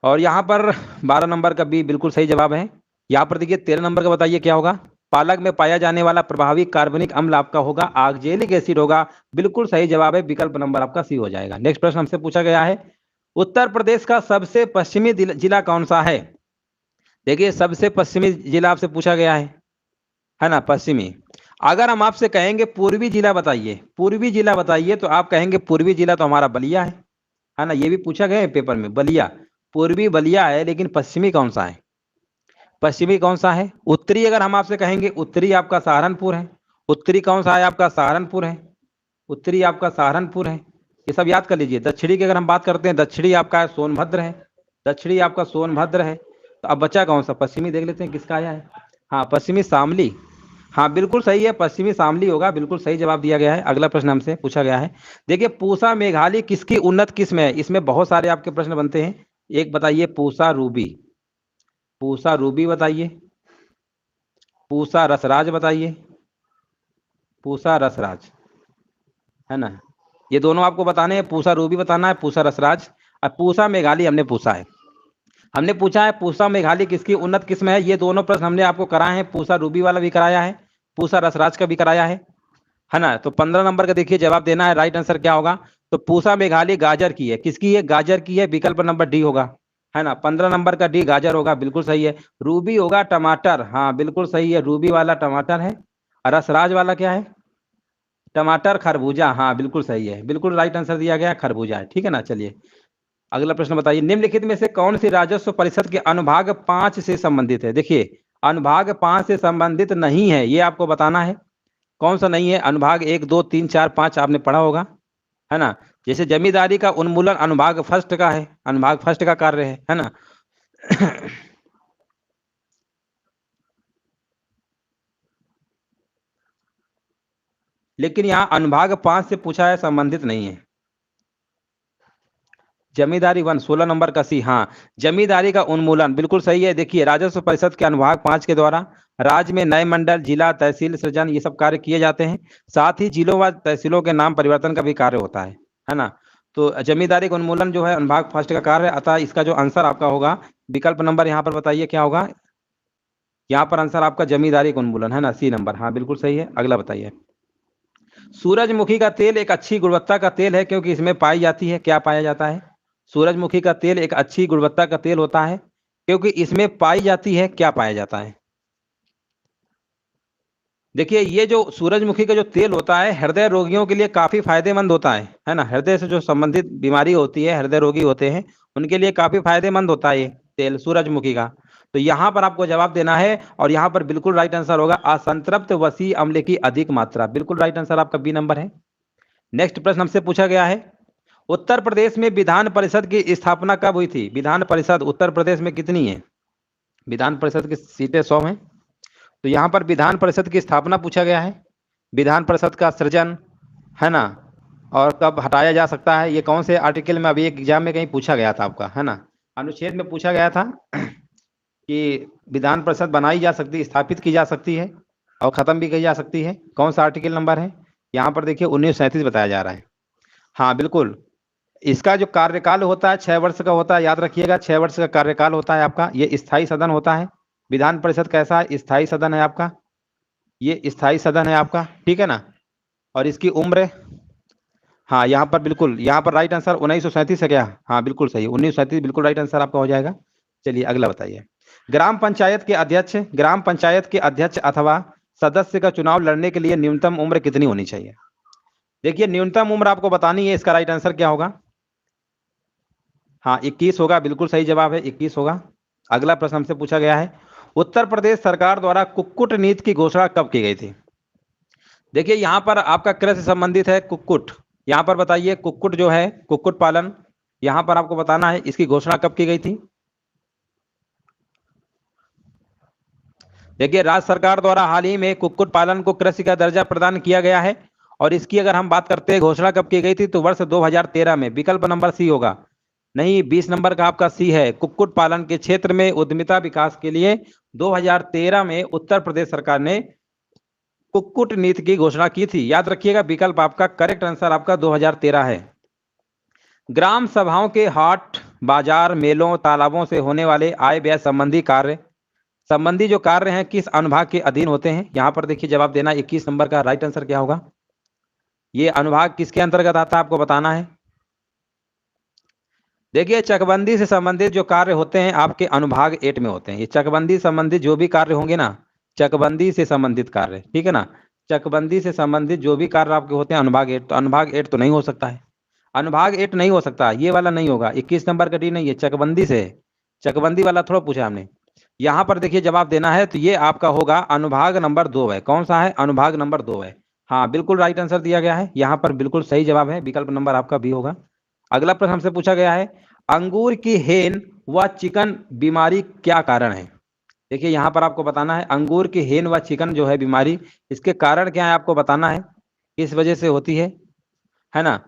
और यहाँ पर 12 नंबर का बी बिल्कुल सही जवाब है। यहाँ पर देखिए 13 नंबर का बताइए क्या होगा। पालक में पाया जाने वाला प्रभावी कार्बनिक अम्ल आपका होगा ऑक्जेलिक एसिड होगा। बिल्कुल सही जवाब है, विकल्प नंबर आपका सी हो जाएगा। नेक्स्ट प्रश्न हमसे पूछा गया है, उत्तर प्रदेश का सबसे पश्चिमी जिला कौन सा है? देखिए सबसे पश्चिमी जिला आपसे पूछा गया है ना, पश्चिमी। अगर हम आपसे कहेंगे पूर्वी जिला बताइए, पूर्वी जिला बताइए, तो आप कहेंगे पूर्वी जिला तो हमारा बलिया है ना, ये भी पूछा गया है पेपर में, बलिया। पूर्वी बलिया है, लेकिन पश्चिमी कौन सा है? पश्चिमी कौन सा है? उत्तरी अगर हम आपसे कहेंगे, उत्तरी आपका सहारनपुर है। उत्तरी कौन सा है आपका? सहारनपुर है। उत्तरी आपका सहारनपुर है, ये सब याद कर लीजिए। दक्षिणी की अगर हम बात करते हैं, दक्षिणी आपका सोनभद्र है। दक्षिणी आपका सोनभद्र है। तो अब बचा कौन सा? पश्चिमी देख लेते हैं किसका आया है। हाँ पश्चिमी शामली। हाँ बिल्कुल सही है, पश्चिमी शामली होगा, बिल्कुल सही जवाब दिया गया है। अगला प्रश्न हमसे पूछा गया है, देखिए पूसा मेघाली किसकी उन्नत किस्म है? इसमें बहुत सारे आपके प्रश्न बनते हैं। एक बताइए पूसा रूबी, पूसा रूबी बताइए, पूसा रसराज बताइए, पूसा रसराज, है ना। ये दोनों आपको बताने हैं, पूसा रूबी बताना है, पूसा रसराज। और पूसा मेघाली हमने पूछा है, हमने पूछा है पूसा मेघाली किसकी उन्नत किस्म है। ये दोनों प्रश्न हमने आपको कराए हैं, पूसा रूबी वाला भी कराया है, पूसा रसराज का भी कराया है ना। तो 15 नंबर का देखिए जवाब देना है, राइट आंसर क्या होगा। तो पूसा मेघाली गाजर की है, किसकी है? गाजर की है, विकल्प नंबर डी होगा, है ना। 15 नंबर का डी गाजर होगा, बिल्कुल सही है। रूबी होगा टमाटर, हाँ बिल्कुल सही है, रूबी वाला टमाटर है। और रसराज वाला क्या है? टमाटर खरबूजा, हाँ बिल्कुल सही है, बिल्कुल राइट आंसर दिया गया, खरबूजा है, ठीक है ना। चलिए अगला प्रश्न बताइए, निम्नलिखित में से कौन सी राजस्व परिषद के अनुभाग 5 से संबंधित है? देखिए अनुभाग 5 से संबंधित नहीं है, ये आपको बताना है। कौन सा नहीं है? अनुभाग 1 2 3 4 5 आपने पढ़ा होगा, है ना। जैसे जमींदारी का उन्मूलन अनुभाग फर्स्ट का है, अनुभाग फर्स्ट का कार्य है ना। लेकिन यहाँ अनुभाग 5 से पूछा है, संबंधित नहीं है। जमींदारी 1 16 नंबर का सी, हाँ जमींदारी का उन्मूलन बिल्कुल सही है। देखिए राजस्व परिषद के अनुभाग 5 के द्वारा राज्य में नए मंडल, जिला, तहसील सृजन, ये सब कार्य किए जाते हैं। साथ ही जिलों व तहसीलों के नाम परिवर्तन का भी कार्य होता है ना। तो जमींदारी का उन्मूलन जो है अनुभाग फर्स्ट का कार्य है, अतः इसका जो आंसर आपका होगा, विकल्प नंबर यहाँ पर बताइए क्या होगा। यहाँ पर आंसर आपका जमींदारी का उन्मूलन है ना, सी नंबर, हाँ बिल्कुल सही है। अगला बताइए, सूरजमुखी का तेल एक अच्छी गुणवत्ता का तेल है क्योंकि इसमें पाई जाती है, क्या पाया जाता है? सूरजमुखी का तेल एक अच्छी गुणवत्ता का तेल होता है क्योंकि इसमें पाई जाती है, क्या पाया जाता है? देखिए ये जो सूरजमुखी का जो तेल होता है हृदय रोगियों के लिए काफी फायदेमंद होता है ना। हृदय से जो संबंधित बीमारी होती है, हृदय रोगी होते हैं, उनके लिए काफी फायदेमंद होता है ये तेल सूरजमुखी का। तो यहाँ पर आपको जवाब देना है, और यहाँ पर बिल्कुल राइट आंसर होगा असंतृप्त वसी अम्ल की अधिक मात्रा, बिल्कुल राइट आंसर आपका बी नंबर है। नेक्स्ट प्रश्न हमसे पूछा गया है, उत्तर प्रदेश में विधान परिषद की स्थापना कब हुई थी? विधान परिषद उत्तर प्रदेश में कितनी है? विधान परिषद की सीटें 100 हैं। तो यहाँ पर विधान परिषद की स्थापना पूछा गया है, विधान परिषद का सृजन, है ना, और कब हटाया जा सकता है, ये कौन से आर्टिकल में अभी एक एग्जाम में कहीं पूछा गया था आपका, है ना। अनुच्छेद में पूछा गया था कि विधान परिषद बनाई जा सकती है, स्थापित की जा सकती है और खत्म भी की जा सकती है, कौन सा आर्टिकल नंबर है? यहाँ पर देखिए 1937 बताया जा रहा है। हाँ बिल्कुल, इसका जो कार्यकाल होता है 6 वर्ष का होता है, याद रखिएगा 6 वर्ष का कार्यकाल होता है आपका। ये स्थायी सदन होता है, विधान परिषद कैसा है? स्थायी सदन है आपका, ये स्थायी सदन है आपका, ठीक है ना। और इसकी उम्र, हाँ यहाँ पर बिल्कुल, यहाँ पर राइट आंसर 1937 है क्या? हाँ बिल्कुल सही, 1937 बिल्कुल राइट आंसर आपका हो जाएगा। चलिए अगला बताइए, ग्राम पंचायत के अध्यक्ष, ग्राम पंचायत के अध्यक्ष अथवा सदस्य का चुनाव लड़ने के लिए न्यूनतम उम्र कितनी होनी चाहिए? देखिए न्यूनतम उम्र आपको बतानी है, इसका राइट आंसर क्या होगा? हाँ 21 होगा, बिल्कुल सही जवाब है, 21 होगा। अगला प्रश्न हमसे पूछा गया है, उत्तर प्रदेश सरकार द्वारा कुक्कुट नीति की घोषणा कब की गई थी? देखिए यहाँ पर आपका कृषि से संबंधित है कुक्कुट, यहाँ पर बताइए कुक्कुट जो है, कुक्कुट पालन, यहां पर आपको बताना है इसकी घोषणा कब की गई थी। देखिए, राज्य सरकार द्वारा हाल ही में कुक्कुट पालन को कृषि का दर्जा प्रदान किया गया है। और इसकी अगर हम बात करते हैं घोषणा कब की गई थी, तो वर्ष 2013 में। विकल्प नंबर सी होगा। नहीं, 20 नंबर का आपका सी है। कुक्कुट पालन के क्षेत्र में उद्यमिता विकास के लिए 2013 में उत्तर प्रदेश सरकार ने कुक्कुट नीति की घोषणा की थी। याद रखिएगा, विकल्प आपका करेक्ट आंसर आपका 2013 है। ग्राम सभाओं के हाट, बाजार, मेलों, तालाबों से होने वाले आय व्यय संबंधी जो कार्य हैं किस अनुभाग के अधीन होते हैं। यहां पर देखिए जवाब देना। 21 नंबर का राइट आंसर क्या होगा। ये अनुभाग किसके अंतर्गत आता है आपको बताना है। देखिए, चकबंदी से संबंधित जो कार्य होते हैं आपके अनुभाग 8 में होते हैं। ये चकबंदी संबंधित जो भी कार्य होंगे ना, चकबंदी से संबंधित कार्य, ठीक है ना, चकबंदी से संबंधित जो भी कार्य आपके होते हैं अनुभाग 8। तो अनुभाग 8 तो नहीं हो सकता है, अनुभाग 8 नहीं हो सकता, ये वाला नहीं होगा। 21 नंबर का डी नहीं है, चकबंदी से, चकबंदी वाला थोड़ा पूछा हमने। यहां पर देखिए जवाब देना है तो ये आपका होगा अनुभाग नंबर 2 है। कौन सा है, अनुभाग नंबर 2 है। हाँ, बिल्कुल राइट आंसर दिया गया है। यहाँ पर बिल्कुल सही जवाब है, विकल्प नंबर आपका बी होगा। अगला प्रश्न हमसे पूछा गया है, अंगूर की हेन व चिकन बीमारी क्या कारण है। देखिए यहाँ पर आपको बताना है अंगूर की हेन व चिकन जो है बीमारी, इसके कारण क्या है आपको बताना है, किस वजह से होती है ना।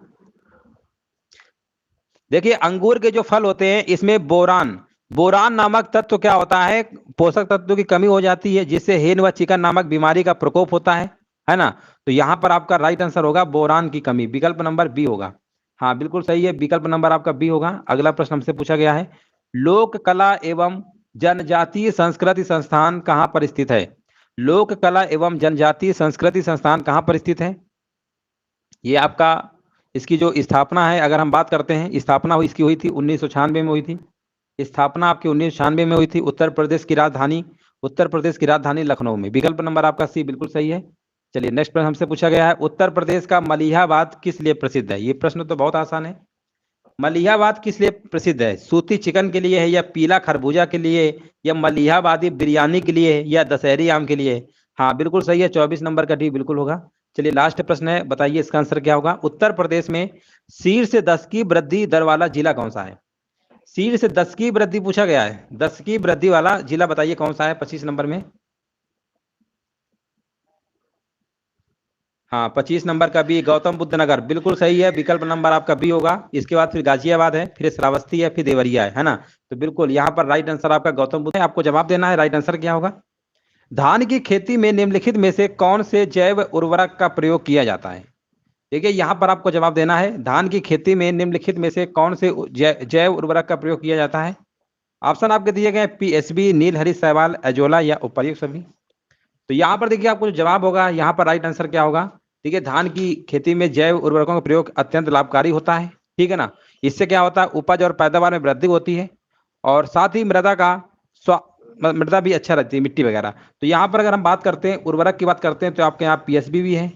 देखिए, अंगूर के जो फल होते हैं इसमें बोरान नामक तत्व क्या होता है, पोषक तत्वों की कमी हो जाती है, जिससे हेन व चिकन नामक बीमारी का प्रकोप होता है ना। तो यहाँ पर आपका राइट आंसर होगा बोरान की कमी, विकल्प नंबर बी होगा। हाँ, बिल्कुल सही है, विकल्प नंबर आपका बी होगा। अगला प्रश्न हमसे पूछा गया है, लोक कला एवं जनजातीय संस्कृति संस्थान कहाँ पर स्थित है। लोक कला एवं जनजातीय संस्कृति संस्थान कहाँ पर स्थित है। ये आपका इसकी जो स्थापना है, अगर हम बात करते हैं, स्थापना इसकी हुई थी 1996 में हुई थी। स्थापना आपकी 1996 में हुई थी। उत्तर प्रदेश की राजधानी लखनऊ में। विकल्प नंबर आपका सी बिल्कुल सही है। चलिए, नेक्स्ट प्रश्न हमसे पूछा गया है, उत्तर प्रदेश का मलिहाबाद किस लिए प्रसिद्ध है। ये प्रश्न तो बहुत आसान है। मलिहाबाद किस लिए प्रसिद्ध है, सूती चिकन के लिए है, या पीला खरबूजा के लिए, या मलिहाबादी बिरयानी के लिए, या दशहरी आम के लिए। हाँ, बिल्कुल सही है, 24 नंबर का डी बिल्कुल होगा। चलिए, लास्ट प्रश्न है, बताइए इसका आंसर क्या होगा। उत्तर प्रदेश में शीर्ष 10 की वृद्धि दर वाला जिला कौन सा है। शीर्ष 10 की वृद्धि पूछा गया है, 10 की वृद्धि वाला जिला बताइए कौन सा है 25 नंबर में। हाँ, 25 नंबर का बी, गौतम बुद्ध नगर, बिल्कुल सही है, विकल्प नंबर आपका बी होगा। इसके बाद फिर गाजियाबाद है, फिर श्रावस्ती है, फिर देवरिया है ना। तो बिल्कुल यहाँ पर राइट आंसर आपका गौतम बुद्ध है। आपको जवाब देना है राइट आंसर क्या होगा। धान की खेती में निम्नलिखित में से कौन से जैव उर्वरक का प्रयोग किया जाता है। देखिए, यहाँ पर आपको जवाब देना है, धान की खेती में निम्नलिखित में से कौन से जैव उर्वरक का प्रयोग किया जाता है। ऑप्शन आपके दिए गए पीएसबी, नीलहरी शैवाल, एजोला या उपर्युक्त सभी। तो यहाँ पर देखिए आपको जो जवाब होगा, यहाँ पर राइट आंसर क्या होगा। देखिए, धान की खेती में जैव उर्वरकों का प्रयोग अत्यंत लाभकारी होता है, ठीक है ना। इससे क्या होता है, उपज और पैदावार में वृद्धि होती है, और साथ ही मृदा भी अच्छा रहती है, मिट्टी वगैरह। तो यहाँ पर अगर हम बात करते हैं, उर्वरक की बात करते हैं, तो आपके यहाँ पीएसबी भी है,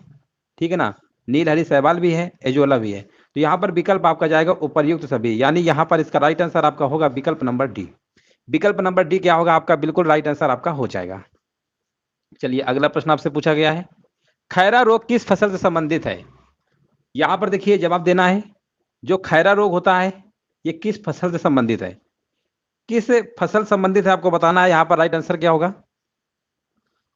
ठीक है ना, नीलहरी शैवाल भी है, एजोला भी है। तो यहाँ पर विकल्प आपका जाएगा उपर्युक्त सभी, यानी यहाँ पर इसका राइट आंसर आपका होगा विकल्प नंबर डी। विकल्प नंबर डी क्या होगा आपका, बिल्कुल राइट आंसर आपका हो जाएगा। चलिए, अगला प्रश्न आपसे पूछा गया है, खैरा रोग किस फसल से संबंधित है। यहां पर देखिए जवाब देना है, जो खैरा रोग होता है ये किस फसल से संबंधित है, किस फसल संबंधित है आपको बताना है। यहाँ पर राइट आंसर क्या होगा।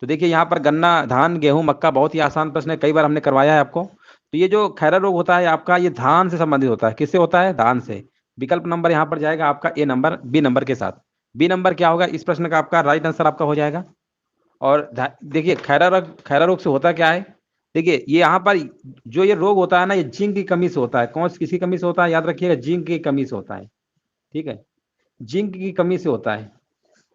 तो देखिए, यहाँ पर गन्ना, धान, गेहूं, मक्का, बहुत ही आसान प्रश्न है, कई बार हमने करवाया है आपको। तो ये जो खैरा रोग होता है आपका, ये धान से संबंधित होता है। किससे होता है, धान से। विकल्प नंबर यहाँ पर जाएगा आपका ए नंबर, बी नंबर के साथ। बी नंबर क्या होगा इस प्रश्न का, आपका राइट आंसर आपका हो जाएगा। और देखिए, खैरा रोग से होता क्या है। देखिए, ये यहाँ पर जो ये रोग होता है ना, ये जिंक की कमी से होता है। किसी कमी से होता है, याद रखिएगा, जिंक की कमी से होता है, ठीक है, जिंक की कमी से होता है,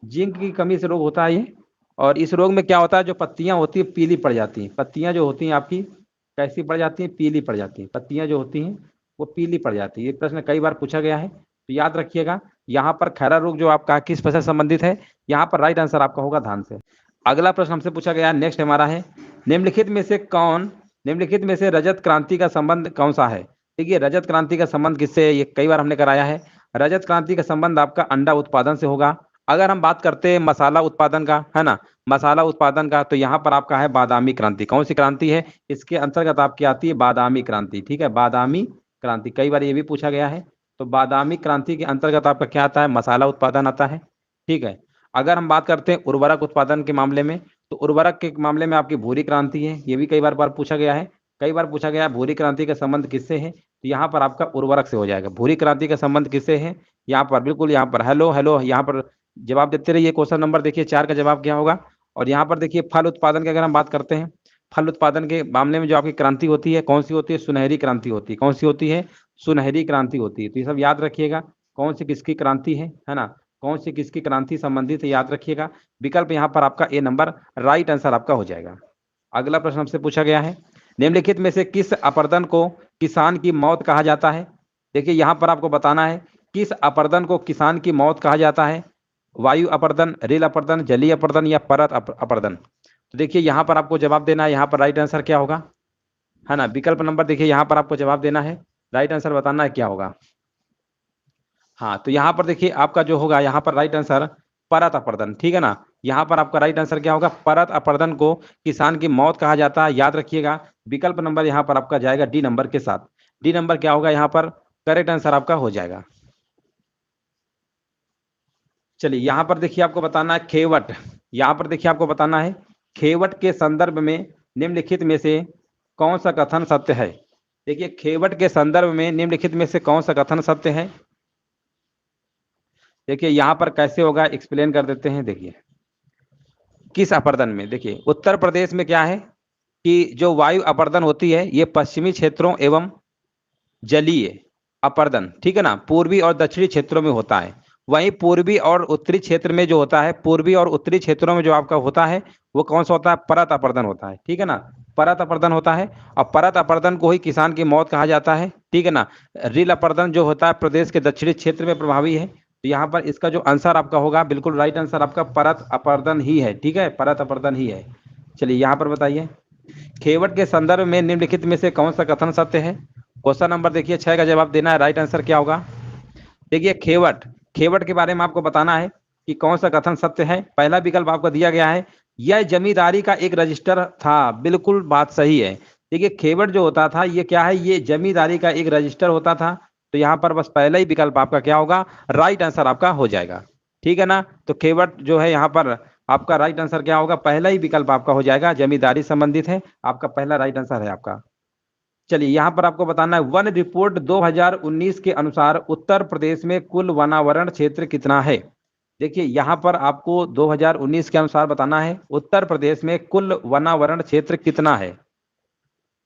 जिंक की कमी से रोग होता है ये। और इस रोग में क्या होता है, जो पत्तियां होती है पीली पड़ जाती हैं, पत्तियां जो होती हैं आपकी कैसी पड़ जाती हैं, पीली पड़ जाती हैं, पत्तियां जो होती हैं वो पीली पड़ जाती है। ये प्रश्न कई बार पूछा गया है, तो याद रखिएगा, यहाँ पर खैरा रोग जो आपका किस फसल संबंधित है, यहाँ पर राइट आंसर आपका होगा धान से। अगला प्रश्न हमसे पूछा गया, नेक्स्ट हमारा है, निम्नलिखित में से रजत क्रांति का संबंध कौन सा है। देखिए, रजत क्रांति का संबंध किससे, ये कई बार हमने कराया है। रजत क्रांति का संबंध आपका अंडा उत्पादन से होगा। अगर हम बात करते हैं मसाला उत्पादन का, है ना, मसाला उत्पादन का, तो यहाँ पर आपका है बादामी क्रांति। कौन सी क्रांति है, इसके अंतर्गत आपकी आती है बादामी क्रांति, ठीक है, बादामी क्रांति, कई बार ये भी पूछा गया है। तो बादामी क्रांति के अंतर्गत आपका क्या आता है, मसाला उत्पादन आता है। ठीक है, अगर हम बात करते हैं उर्वरक उत्पादन के मामले में, तो उर्वरक के मामले में आपकी भूरी क्रांति है, ये भी कई बार पूछा गया है। कई बार पूछा गया है भूरी क्रांति का संबंध किससे है, तो यहाँ पर आपका उर्वरक से हो जाएगा। भूरी क्रांति का संबंध किससे है, यहाँ पर बिल्कुल, यहाँ पर हेलो हेलो, यहाँ पर जवाब देते रहिए। क्वेश्चन नंबर देखिए 4 का जवाब क्या होगा। और यहाँ पर देखिए फल उत्पादन की अगर हम बात करते हैं, फल उत्पादन के मामले में जो आपकी क्रांति होती है, कौन सी होती है, सुनहरी क्रांति होती है। कौन सी होती है, सुनहरी क्रांति होती है। तो ये सब याद रखिएगा, कौन सी किसकी क्रांति है ना, कौन सी किसकी क्रांति संबंधित है, याद रखिएगा। विकल्प यहाँ पर आपका ए नंबर राइट आंसर आपका हो जाएगा। अगला प्रश्न हमसे पूछा गया है, निम्नलिखित में से किस अपर्दन को किसान की मौत कहा जाता है। देखिए यहाँ पर आपको बताना है किस अपर्दन को किसान की मौत कहा जाता है, वायु अपर्दन, रेल अपर्दन, जलीय अपर्दन या परत अपर्दन। तो देखिए यहाँ पर आपको जवाब देना है, यहाँ पर राइट आंसर क्या होगा, है ना। विकल्प नंबर देखिए यहाँ पर आपको जवाब देना है, राइट आंसर बताना है क्या होगा। हाँ, तो यहाँ पर देखिए आपका जो होगा यहाँ पर राइट आंसर परत अपर्दन, ठीक है ना। यहाँ पर आपका राइट आंसर क्या होगा, परत अपर्दन को किसान की मौत कहा जाता है, याद रखिएगा। विकल्प नंबर यहाँ पर आपका जाएगा डी नंबर के साथ। डी नंबर क्या होगा, यहाँ पर करेक्ट आंसर आपका हो जाएगा। चलिए यहाँ पर देखिए आपको बताना है खेवट, यहाँ पर देखिए आपको बताना है खेवट के संदर्भ में निम्नलिखित में से कौन सा कथन सत्य है। देखिए खेवट के संदर्भ में निम्नलिखित में से कौन सा कथन सत्य है। देखिए यहाँ पर कैसे होगा, एक्सप्लेन कर देते हैं। देखिए किस अपर्दन में, देखिए उत्तर प्रदेश में क्या है कि जो वायु अपर्दन होती है ये पश्चिमी क्षेत्रों एवं जलीय अपर्दन, ठीक है ना, पूर्वी और दक्षिणी क्षेत्रों में होता है। वहीं पूर्वी और उत्तरी क्षेत्र में जो होता है, पूर्वी और उत्तरी क्षेत्रों में जो आपका होता है वो कौन सा होता है, परत अपर्दन होता है, ठीक है ना, परत अपर्दन होता है। और परत अपर्दन को ही किसान की मौत कहा जाता है, ठीक है ना। रील अपर्दन जो होता है प्रदेश के दक्षिणी क्षेत्र में प्रभावी है। तो यहाँ पर इसका जो आंसर आपका होगा, बिल्कुल राइट आंसर आपका परत अपर्दन ही है, ठीक है, परत अपर्दन ही है। चलिए यहाँ पर बताइए खेवट के संदर्भ में निम्नलिखित में से कौन सा कथन सत्य है। क्वेश्चन नंबर देखिए 6 का जवाब देना है, राइट आंसर क्या होगा। देखिए खेवट, खेवट के बारे में आपको बताना है कि कौन सा कथन सत्य है। पहला विकल्प आपको दिया गया है, यह जमींदारी का एक रजिस्टर था, बिल्कुल बात सही है। देखिए खेवट जो होता था ये क्या है, ये जमींदारी का एक रजिस्टर होता था। तो यहाँ पर बस पहला ही विकल्प आपका क्या होगा, राइट आंसर आपका हो जाएगा, ठीक है ना। तो खेवट जो है यहाँ पर आपका राइट आंसर क्या होगा, पहला ही विकल्प आपका हो जाएगा, जमींदारी संबंधित है, आपका पहला राइट आंसर है आपका। चलिए यहाँ पर आपको बताना है वन रिपोर्ट 2019 के अनुसार उत्तर प्रदेश में कुल वनावरण क्षेत्र कितना है। देखिए यहाँ पर आपको 2019 के अनुसार बताना है उत्तर प्रदेश में कुल वनावरण क्षेत्र कितना है।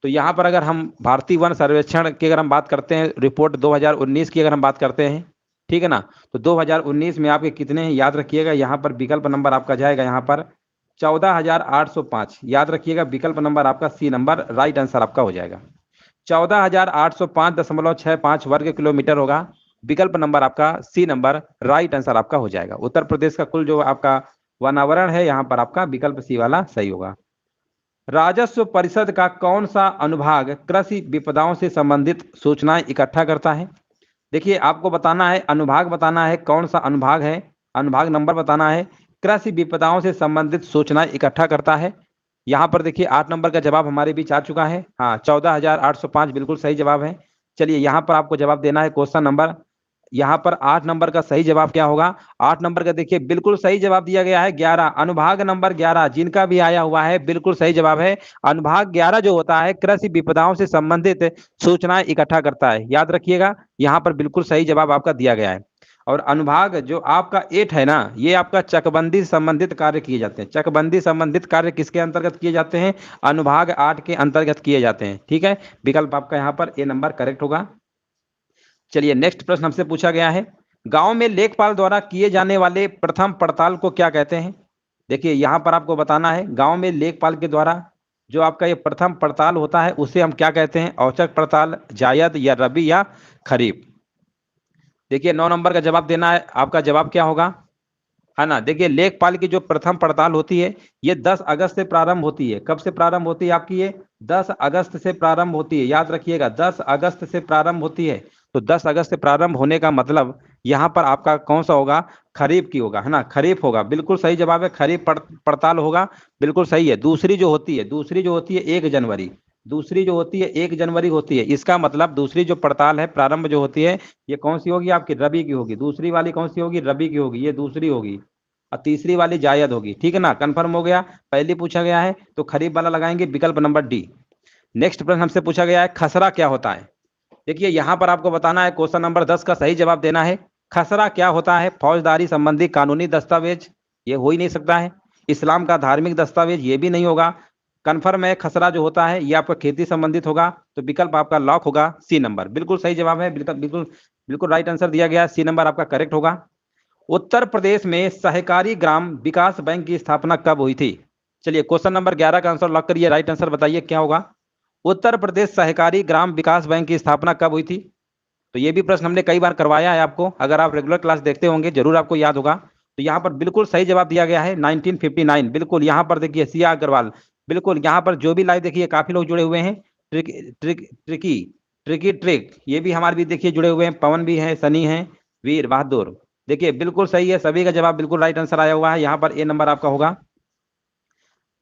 तो यहाँ पर अगर हम भारतीय वन सर्वेक्षण की अगर हम बात करते हैं, रिपोर्ट 2019 की अगर हम बात करते हैं, ठीक है ना, तो 2019 में आपके कितने हैं, याद रखिएगा। यहाँ पर विकल्प नंबर आपका जाएगा यहाँ पर 14,805, याद रखिएगा। विकल्प नंबर आपका सी नंबर राइट आंसर आपका हो जाएगा। 14,805.65 वर्ग किलोमीटर होगा। विकल्प नंबर आपका सी नंबर राइट आंसर आपका हो जाएगा। उत्तर प्रदेश का कुल जो आपका वनावरण है यहाँ पर आपका विकल्प सी वाला सही होगा। राजस्व परिषद का कौन सा अनुभाग कृषि विपदाओं से संबंधित सूचनाएं इकट्ठा करता है। देखिए आपको बताना है, अनुभाग बताना है, कौन सा अनुभाग है, अनुभाग नंबर बताना है। कृषि विपदाओं से संबंधित सूचनाएं इकट्ठा करता है। यहाँ पर देखिए 8 नंबर का जवाब हमारे बीच आ चुका है। हाँ 14,805 बिल्कुल सही जवाब है। चलिए यहाँ पर आपको जवाब देना है क्वेश्चन नंबर, यहाँ पर 8 नंबर का सही जवाब क्या होगा। 8 नंबर का देखिए बिल्कुल सही जवाब दिया गया है 11, अनुभाग नंबर 11 जिनका भी आया हुआ है बिल्कुल सही जवाब है। अनुभाग 11 जो होता है कृषि विपदाओं से संबंधित सूचनाएं इकट्ठा करता है, याद रखिएगा। यहाँ पर बिल्कुल सही जवाब आपका दिया गया है। और अनुभाग जो आपका 8 है ना, ये आपका चकबंदी संबंधित कार्य किए जाते हैं। चकबंदी संबंधित कार्य किसके अंतर्गत किए जाते हैं, अनुभाग 8 के अंतर्गत किए जाते हैं, ठीक है। विकल्प आपका यहाँ पर ए नंबर करेक्ट होगा। चलिए नेक्स्ट प्रश्न हमसे पूछा गया है, गांव में लेखपाल द्वारा किए जाने वाले प्रथम पड़ताल को क्या कहते हैं। देखिए यहाँ पर आपको बताना है गांव में लेखपाल के द्वारा जो आपका ये प्रथम पड़ताल होता है उसे हम क्या कहते हैं, औचक पड़ताल, जायद या रबी या खरीफ। देखिए 9 नंबर का जवाब देना है, आपका जवाब क्या होगा, है ना। देखिए लेखपाल की जो प्रथम पड़ताल होती है ये 10 अगस्त से प्रारंभ होती है। कब से प्रारंभ होती है आपकी, ये 10 अगस्त से प्रारंभ होती है, याद रखिएगा 10 अगस्त से प्रारंभ होती है। तो 10 अगस्त से प्रारंभ होने का मतलब यहाँ पर आपका कौन सा होगा, खरीफ की होगा, है ना, खरीफ होगा, बिल्कुल सही जवाब है, खरीफ पड़ताल होगा, बिल्कुल सही है। दूसरी जो होती है 1 जनवरी, दूसरी जो होती है 1 जनवरी होती है, इसका मतलब दूसरी जो पड़ताल है प्रारंभ जो होती है ये कौन सी होगी आपकी, रबी की होगी। दूसरी वाली कौन सी होगी, रबी की होगी, ये दूसरी होगी। और तीसरी वाली जायद होगी, ठीक है ना, कंफर्म हो गया। पहली पूछा गया है तो खरीफ वाला लगाएंगे, विकल्प नंबर डी। नेक्स्ट प्रश्न हमसे पूछा गया है खसरा क्या होता है। देखिए यहां पर आपको बताना है, क्वेश्चन नंबर 10 का सही जवाब देना है। खसरा क्या होता है, फौजदारी संबंधी कानूनी दस्तावेज, ये हो ही नहीं सकता है। इस्लाम का धार्मिक दस्तावेज, ये भी नहीं होगा। कन्फर्म है खसरा जो होता है ये आपका खेती संबंधित होगा, तो विकल्प आपका लॉक होगा सी नंबर, बिल्कुल सही जवाब है, बिल्कुल बिल्कुल बिल्कुल राइट आंसर दिया गया, सी नंबर आपका करेक्ट होगा। उत्तर प्रदेश में सहकारी ग्राम विकास बैंक की स्थापना कब हुई थी। चलिए क्वेश्चन नंबर 11 का आंसर लॉक करिए, राइट आंसर बताइए क्या होगा। उत्तर प्रदेश सहकारी ग्राम विकास बैंक की स्थापना कब हुई थी। तो ये भी प्रश्न हमने कई बार करवाया है आपको, अगर आप रेगुलर क्लास देखते होंगे जरूर आपको याद होगा। तो यहाँ पर बिल्कुल सही जवाब दिया गया है 1959, बिल्कुल। यहाँ पर देखिए सिया अग्रवाल, बिल्कुल यहाँ पर जो भी लाइव देखिए काफी लोग जुड़े हुए हैं। Trick trick tricky tricky trick, ये भी हमारे भी देखिए जुड़े हुए हैं, पवन भी है, सनी है, वीर बहादुर, देखिए बिल्कुल सही है, सभी का जवाब बिल्कुल राइट आंसर आया हुआ है। यहाँ पर ए नंबर आपका होगा।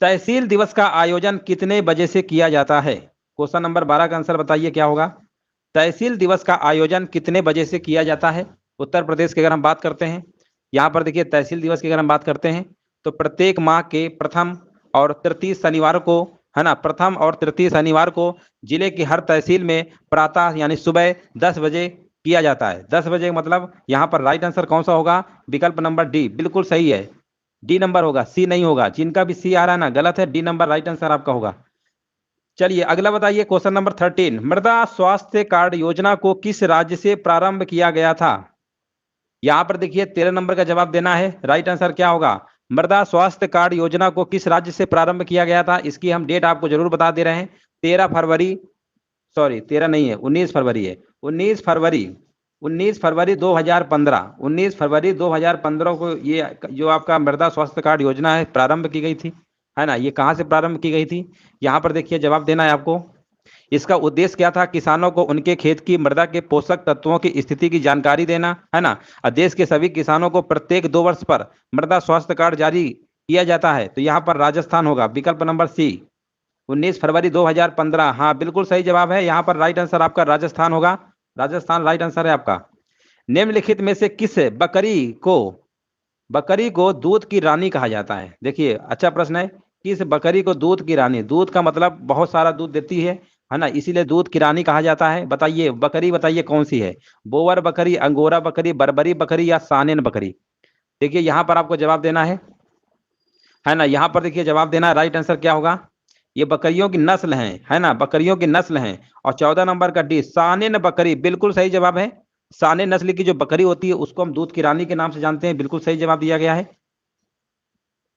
तहसील दिवस का आयोजन कितने बजे से किया जाता है। क्वेश्चन नंबर 12 का आंसर बताइए क्या होगा। तहसील दिवस का आयोजन कितने बजे से किया जाता है उत्तर प्रदेश की अगर हम बात करते हैं। यहाँ पर देखिए तहसील दिवस की अगर हम बात करते हैं तो प्रत्येक माह के प्रथम और तृतीय शनिवार को, है ना, प्रथम और तृतीय शनिवार को जिले की हर तहसील में प्रातः यानी सुबह 10 बजे किया जाता है। 10 बजे मतलब यहाँ पर राइट आंसर कौन सा होगा, विकल्प नंबर डी, बिल्कुल सही है, डी नंबर होगा, सी नहीं होगा। जिनका भी सी आ रहा है ना गलत है, डी नंबर राइट आंसर आपका होगा। चलिए अगला बताइए क्वेश्चन नंबर 13, मृदा स्वास्थ्य कार्ड योजना को किस राज्य से प्रारंभ किया गया था। यहां पर देखिए 13 नंबर का जवाब देना है, राइट आंसर क्या होगा। मृदा स्वास्थ्य कार्ड योजना को किस राज्य से प्रारंभ किया गया था, इसकी हम डेट आपको जरूर बता दे रहे हैं। 13 फरवरी, सॉरी 13 नहीं है, 19 फरवरी है। 19 फरवरी 19 फरवरी 2015, 19 फरवरी 2015 को ये जो आपका मृदा स्वास्थ्य कार्ड योजना है प्रारंभ की गई थी, है ना। ये कहाँ से प्रारंभ की गई थी, यहाँ पर देखिए जवाब देना है आपको। इसका उद्देश्य क्या था, किसानों को उनके खेत की मृदा के पोषक तत्वों की स्थिति की जानकारी देना, है ना। और देश के सभी किसानों को प्रत्येक 2 वर्ष पर मृदा स्वास्थ्य कार्ड जारी किया जाता है, तो यहाँ पर राजस्थान होगा, विकल्प नंबर सी, 19 फरवरी 2015, हाँ बिल्कुल सही जवाब है। यहाँ पर राइट आंसर आपका राजस्थान होगा, राजस्थान राइट आंसर है आपका। निम्नलिखित में से किस बकरी को दूध की रानी कहा जाता है। देखिए अच्छा प्रश्न है, किस बकरी को दूध की रानी, दूध का मतलब बहुत सारा दूध देती है ना, इसीलिए दूध की रानी कहा जाता है। बताइए बकरी, बताइए कौन सी है, बोवर बकरी, अंगोरा बकरी, बर्बरी बकरी या सानेन बकरी। देखिए यहाँ पर आपको जवाब देना है ना, यहाँ पर देखिए जवाब देना है, राइट आंसर क्या होगा। ये बकरियों की नस्ल है ना, बकरियों की नस्ल है। और 14 नंबर का डी, सानेन बकरी, बिल्कुल सही जवाब है। सानेन नस्ल की जो बकरी होती है उसको हम दूध की रानी के नाम से जानते हैं, बिल्कुल सही जवाब दिया गया है।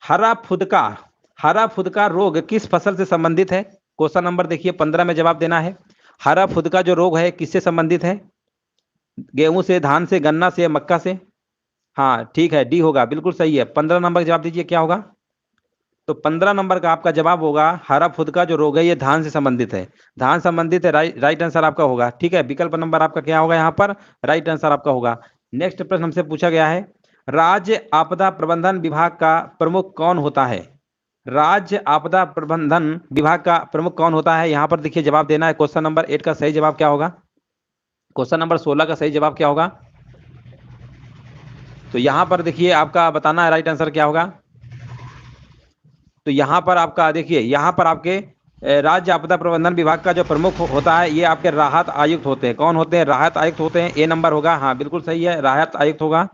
हरा फुदका रोग किस फसल से संबंधित है। क्वेश्चन नंबर देखिए 15 में जवाब देना है। हरा फुदका जो रोग है किससे संबंधित है, गेहूं से, धान से, गन्ना से, मक्का से। हाँ ठीक है, डी होगा, बिल्कुल सही है। 15 नंबर जवाब दीजिए क्या होगा। तो 15 नंबर का आपका जवाब होगा, हरा फुदका जो रोग है ये धान से संबंधित है, धान संबंधित है, राइट आंसर आपका होगा, ठीक है। विकल्प नंबर आपका क्या होगा, यहाँ पर राइट आंसर आपका होगा। नेक्स्ट प्रश्न हमसे पूछा गया है, राज्य आपदा प्रबंधन विभाग का प्रमुख कौन होता है। राज्य आपदा प्रबंधन विभाग का प्रमुख कौन होता है, यहाँ पर देखिए जवाब देना है। क्वेश्चन नंबर 8 का सही जवाब क्या होगा, क्वेश्चन नंबर 16 का सही जवाब क्या होगा। तो यहाँ पर देखिए आपका बताना है राइट आंसर क्या होगा। तो यहाँ पर आपका देखिए, यहाँ पर आपके राज्य आपदा प्रबंधन विभाग का जो प्रमुख होता है ये आपके राहत आयुक्त होते हैं। कौन होते हैं, राहत आयुक्त होते हैं, ए नंबर होगा, हाँ बिल्कुल सही है, राहत आयुक्त होगा।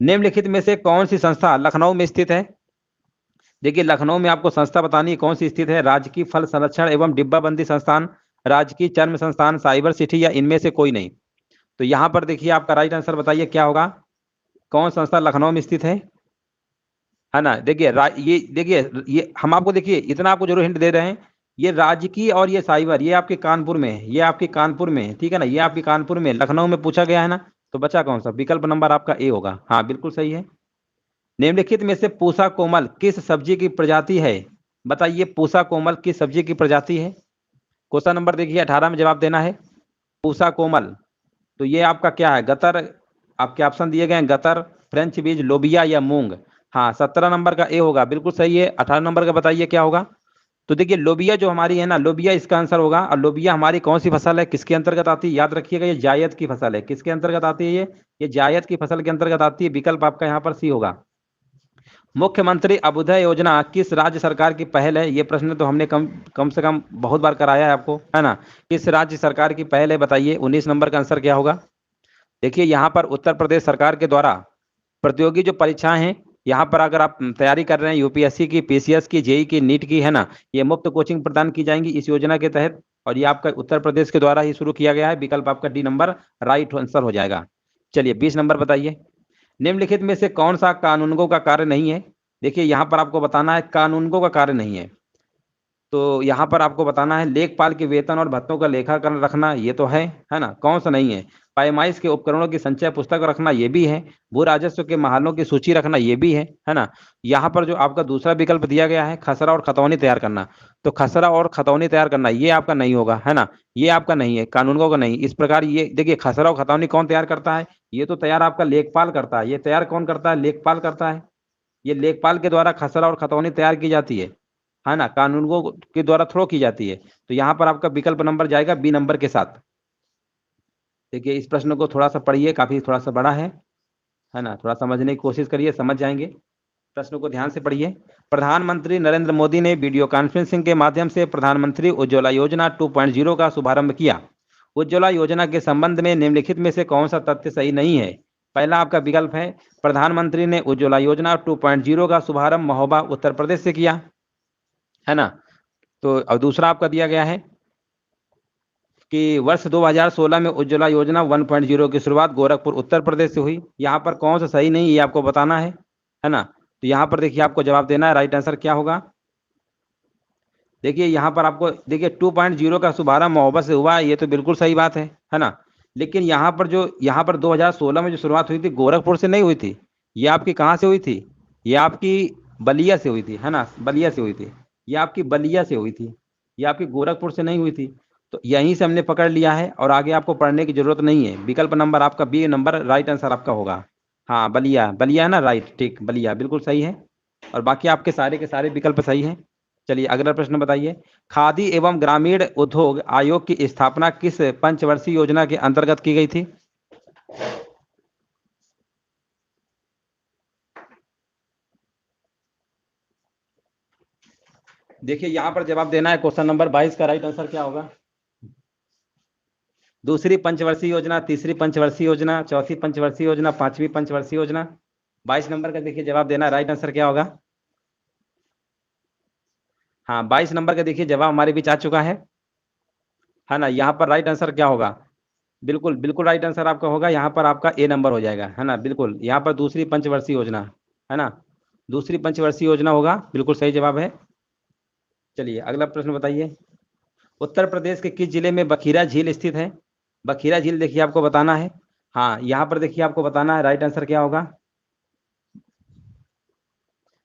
निम्नलिखित में से कौन सी संस्था लखनऊ में स्थित है। देखिए लखनऊ में आपको संस्था बतानी है कौन सी स्थित है, राजकीय फल संरक्षण एवं डिब्बाबंदी संस्थान, राजकीय चर्म संस्थान, साइबर सिटी या इनमें से कोई नहीं। तो यहाँ पर देखिए आपका राइट आंसर बताइए क्या होगा, कौन संस्था लखनऊ में स्थित है ना। देखिए ये देखिए, ये हम आपको देखिए इतना आपको जरूर हिंट दे रहे हैं, ये राजकीय और ये साइबर ये आपके कानपुर में है, ये आपके कानपुर में है, ठीक है ना, ये आपके कानपुर में, लखनऊ में पूछा गया है ना। तो बचा कौन सा, विकल्प नंबर आपका ए होगा, हाँ बिल्कुल सही है। निम्नलिखित में से पूसा कोमल किस सब्जी की प्रजाति है। बताइए पूसा कोमल किस सब्जी की प्रजाति है। क्वेश्चन नंबर देखिए 18 में जवाब देना है। पूसा कोमल, तो ये आपका क्या है, गतर, आपके ऑप्शन दिए गए हैं, गतर, फ्रेंच बीज, लोबिया या मूंग। हाँ 17 नंबर का ए होगा, बिल्कुल सही है। 18 नंबर का बताइए क्या होगा। तो देखिए लोबिया जो हमारी है ना, लोबिया इसका आंसर होगा। और लोबिया हमारी कौन सी फसल है, किसके अंतर्गत आती है, याद रखिएगा ये जायद की फसल है। किसके अंतर्गत आती है ये जायद की फसल के अंतर्गत आती है। विकल्प आपका यहाँ पर सी होगा। मुख्यमंत्री अभ्युदय योजना किस राज्य सरकार की पहल है? ये प्रश्न तो हमने कम से कम बहुत बार कराया है आपको, है ना। किस राज्य सरकार की पहल है बताइए। 19 नंबर का आंसर क्या होगा? देखिए यहाँ पर उत्तर प्रदेश सरकार के द्वारा प्रतियोगी जो परीक्षाएं हैं, यहाँ पर अगर आप तैयारी कर रहे हैं यूपीएससी की, पीसीएस की, जेई की, नीट की, है ना, ये मुफ्त कोचिंग प्रदान की जाएंगी इस योजना के तहत। और ये आपका उत्तर प्रदेश के द्वारा ही शुरू किया गया है। विकल्प आपका डी नंबर राइट आंसर हो जाएगा। चलिए 20 नंबर बताइए। निम्नलिखित में से कौन सा कानूनगो का कार्य नहीं है? देखिए यहाँ पर आपको बताना है कानूनगो का कार्य नहीं है। तो यहाँ पर आपको बताना है लेखपाल के वेतन और भत्तों का लेखाकरण रखना, ये तो है ना। कौन सा नहीं है? पैमाइश के उपकरणों की संचय पुस्तक रखना, ये भी है। भू राजस्व के महालों की सूची रखना, ये भी है ना। यहाँ पर जो आपका दूसरा विकल्प दिया गया है खसरा और खतौनी तैयार करना, तो खसरा और खतौनी तैयार करना ये आपका नहीं होगा, है ना। ये आपका नहीं है, कानूनगो का नहीं। इस प्रकार ये देखिए खसरा और खतौनी कौन तैयार करता है? ये तो तैयार आपका लेखपाल करता है। ये तैयार कौन करता है? लेखपाल करता है। ये लेखपाल के द्वारा खसरा और खतौनी तैयार की जाती है ना, कानूनगो के द्वारा थ्रो की जाती है। तो यहाँ पर आपका विकल्प नंबर जाएगा बी नंबर के साथ। देखिए इस प्रश्न को थोड़ा सा पढ़िए, काफी थोड़ा सा बड़ा है ना। थोड़ा समझने की कोशिश करिए, समझ जाएंगे। प्रश्न को ध्यान से पढ़िए। प्रधानमंत्री नरेंद्र मोदी ने वीडियो कॉन्फ्रेंसिंग के माध्यम से प्रधानमंत्री उज्ज्वला योजना 2.0 का शुभारंभ किया। उज्ज्वला योजना के संबंध में निम्नलिखित में से कौन सा तथ्य सही नहीं है? पहला आपका विकल्प है प्रधानमंत्री ने उज्ज्वला योजना 2.0 का शुभारंभ महोबा उत्तर प्रदेश से किया, है ना। तो अब दूसरा आपका दिया गया है कि वर्ष 2016 में उज्ज्वला योजना 1.0 की शुरुआत गोरखपुर उत्तर प्रदेश से हुई। यहाँ पर कौन सा सही नहीं ये आपको बताना है ना। तो यहाँ पर देखिए आपको जवाब देना है, राइट आंसर क्या होगा। देखिए यहाँ पर आपको देखिए 2.0 का शुभारंभ महोबा से हुआ, ये तो बिल्कुल सही बात है ना। लेकिन यहाँ पर 2016 में जो शुरुआत हुई थी गोरखपुर से नहीं हुई थी। ये आपकी कहाँ से हुई थी? ये आपकी बलिया से हुई थी, है ना, बलिया से हुई थी। ये आपकी बलिया से हुई थी, ये आपकी गोरखपुर से नहीं हुई थी। तो यहीं से हमने पकड़ लिया है और आगे आपको पढ़ने की जरूरत नहीं है। विकल्प नंबर आपका बी नंबर राइट आंसर आपका होगा। हाँ बलिया, बलिया है ना, राइट, ठीक, बलिया बिल्कुल सही है। और बाकी आपके सारे के सारे विकल्प सही हैं। चलिए अगला प्रश्न बताइए। खादी एवं ग्रामीण उद्योग आयोग की स्थापना किस पंचवर्षीय योजना के अंतर्गत की गई थी? देखिए यहां पर जवाब देना है क्वेश्चन नंबर 22 का राइट आंसर क्या होगा। दूसरी पंचवर्षीय योजना, तीसरी पंचवर्षीय योजना, चौथी पंचवर्षीय योजना, पांचवी पंचवर्षीय योजना। 22 नंबर का देखिए जवाब देना है, राइट आंसर क्या होगा। हाँ 22 नंबर का देखिए जवाब हमारे बीच आ चुका है ना। यहाँ पर राइट आंसर क्या होगा? बिल्कुल बिल्कुल राइट आंसर आपका होगा। यहाँ पर आपका ए नंबर हो जाएगा, है ना। बिल्कुल यहाँ पर दूसरी पंचवर्षीय योजना, है ना, दूसरी पंचवर्षीय योजना होगा, बिल्कुल सही जवाब है। चलिए अगला प्रश्न बताइए। उत्तर प्रदेश के किस जिले में बखीरा झील स्थित है? बखीरा झील देखिए आपको बताना है। हाँ यहाँ पर देखिए आपको बताना है, राइट आंसर क्या होगा।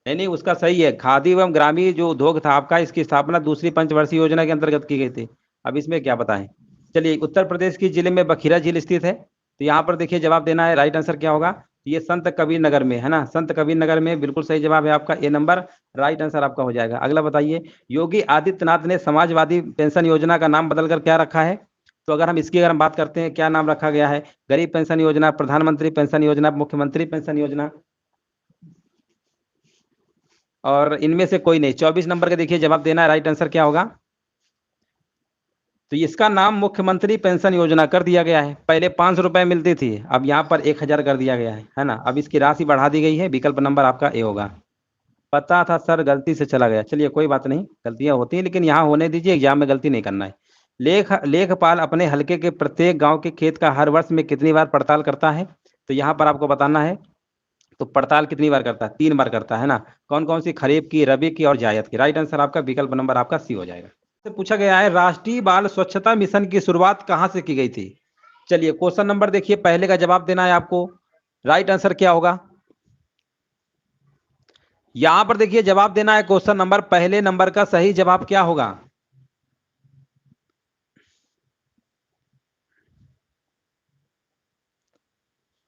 नहीं नहीं उसका सही है। खादी एवं ग्रामीण जो उद्योग था आपका, इसकी स्थापना दूसरी पंचवर्षीय योजना के अंतर्गत की गई थी। अब इसमें क्या बताएं। चलिए उत्तर प्रदेश की जिले में बखीरा झील स्थित है। तो यहाँ पर देखिए जवाब देना है, राइट आंसर क्या होगा। ये संत कबीर नगर में, है ना, संत कबीर नगर में, बिल्कुल सही जवाब है आपका, ए नंबर राइट आंसर आपका हो जाएगा। अगला बताइए। योगी आदित्यनाथ ने समाजवादी पेंशन योजना का नाम बदलकर क्या रखा है? तो अगर हम बात करते हैं क्या नाम रखा गया है, गरीब पेंशन योजना, प्रधानमंत्री पेंशन योजना, मुख्यमंत्री पेंशन योजना, और इनमें से कोई नहीं। 24 नंबर का देखिए जवाब देना है, राइट आंसर क्या होगा। तो इसका नाम मुख्यमंत्री पेंशन योजना कर दिया गया है। पहले 500 रुपए मिलती थी, अब यहाँ पर 1000 कर दिया गया है ना। अब इसकी राशि बढ़ा दी गई है। विकल्प नंबर आपका ए होगा। पता था सर, गलती से चला गया। चलिए कोई बात नहीं, गलतियां होती हैं, लेकिन यहाँ होने दीजिए, एग्जाम में गलती नहीं करना है। लेखपाल अपने हलके के प्रत्येक गांव के खेत का हर वर्ष में कितनी बार पड़ताल करता है? तो यहाँ पर आपको बताना है। तो पड़ताल कितनी बार करता है? 3 बार करता है ना। कौन कौन सी? खरीफ की, रबी की और जायद की। राइट आंसर आपका विकल्प नंबर आपका सी हो जाएगा। तो पूछा गया है राष्ट्रीय बाल स्वच्छता मिशन की शुरुआत कहां से की गई थी? चलिए क्वेश्चन नंबर देखिए, पहले का जवाब देना है आपको, राइट आंसर क्या होगा। यहां पर देखिए जवाब देना है क्वेश्चन नंबर, पहले नंबर का सही जवाब क्या होगा।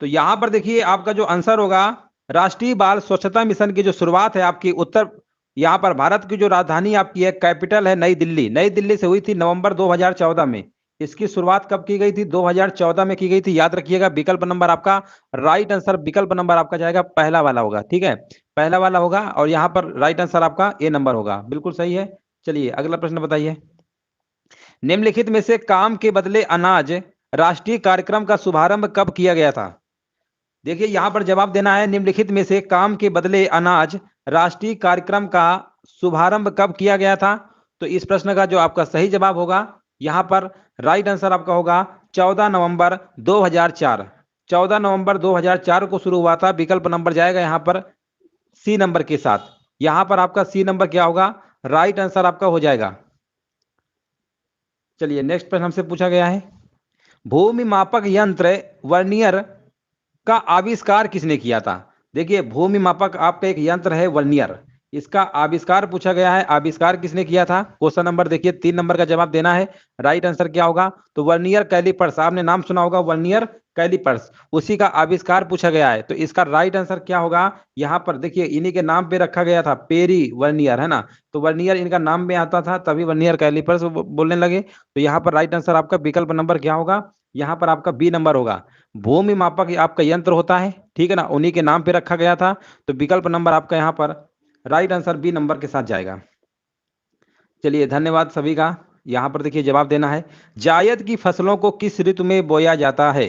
तो यहां पर देखिए आपका जो आंसर होगा, राष्ट्रीय बाल स्वच्छता मिशन की जो शुरुआत है आपकी यहाँ पर भारत की जो राजधानी आपकी है, कैपिटल है नई दिल्ली। नई दिल्ली से हुई थी नवंबर 2014 में। इसकी शुरुआत कब की गई थी? 2014 में की गई थी। याद रखिएगा, विकल्प नंबर आपका राइट आंसर, विकल्प नंबर आपका जाएगा पहला वाला होगा, ठीक है, पहला वाला होगा। और यहाँ पर राइट आंसर आपका ए नंबर होगा, बिल्कुल सही है। चलिए अगला प्रश्न बताइए। निम्नलिखित में से काम के बदले अनाज राष्ट्रीय कार्यक्रम का शुभारंभ कब किया गया था? देखिए यहां पर जवाब देना है, निम्नलिखित में से काम के बदले अनाज राष्ट्रीय कार्यक्रम का शुभारंभ कब किया गया था? तो इस प्रश्न का जो आपका सही जवाब होगा, यहां पर राइट आंसर आपका होगा 14 नवंबर 2004। 14 नवंबर 2004 को शुरू हुआ था। विकल्प नंबर जाएगा यहां पर सी नंबर के साथ। यहां पर आपका सी नंबर क्या होगा? राइट आंसर आपका हो जाएगा। चलिए नेक्स्ट प्रश्न हमसे पूछा गया है, भूमि मापक यंत्र वर्नियर का आविष्कार किसने किया था? देखिए भूमि मापक आपका एक यंत्र है वर्नियर, इसका आविष्कार पूछा गया है। आविष्कार किसने किया था? क्वेश्चन नंबर देखिए 3 नंबर का जवाब देना है। राइट आंसर क्या होगा? तो वर्नियर कैलिपर्स, आपने नाम सुना होगा वर्नियर कैलिपर्स, उसी का आविष्कार पूछा गया है। तो इसका राइट आंसर क्या होगा? यहाँ पर देखिए इन्हीं के नाम पे रखा गया था, पेरी वर्नियर, है ना। तो वर्नियर इनका नाम में आता था, तभी वर्नियर कैलिपर्स बोलने लगे। तो यहाँ पर राइट आंसर आपका विकल्प नंबर क्या होगा? यहाँ पर आपका बी नंबर होगा। भूमि मापक आपका यंत्र होता है, ठीक है ना, उन्हीं के नाम पे रखा गया था। तो विकल्प नंबर आपका यहाँ पर राइट आंसर बी नंबर के साथ जाएगा। चलिए धन्यवाद सभी का। यहाँ पर देखिए जवाब देना है, जायद की फसलों को किस ऋतु में बोया जाता है?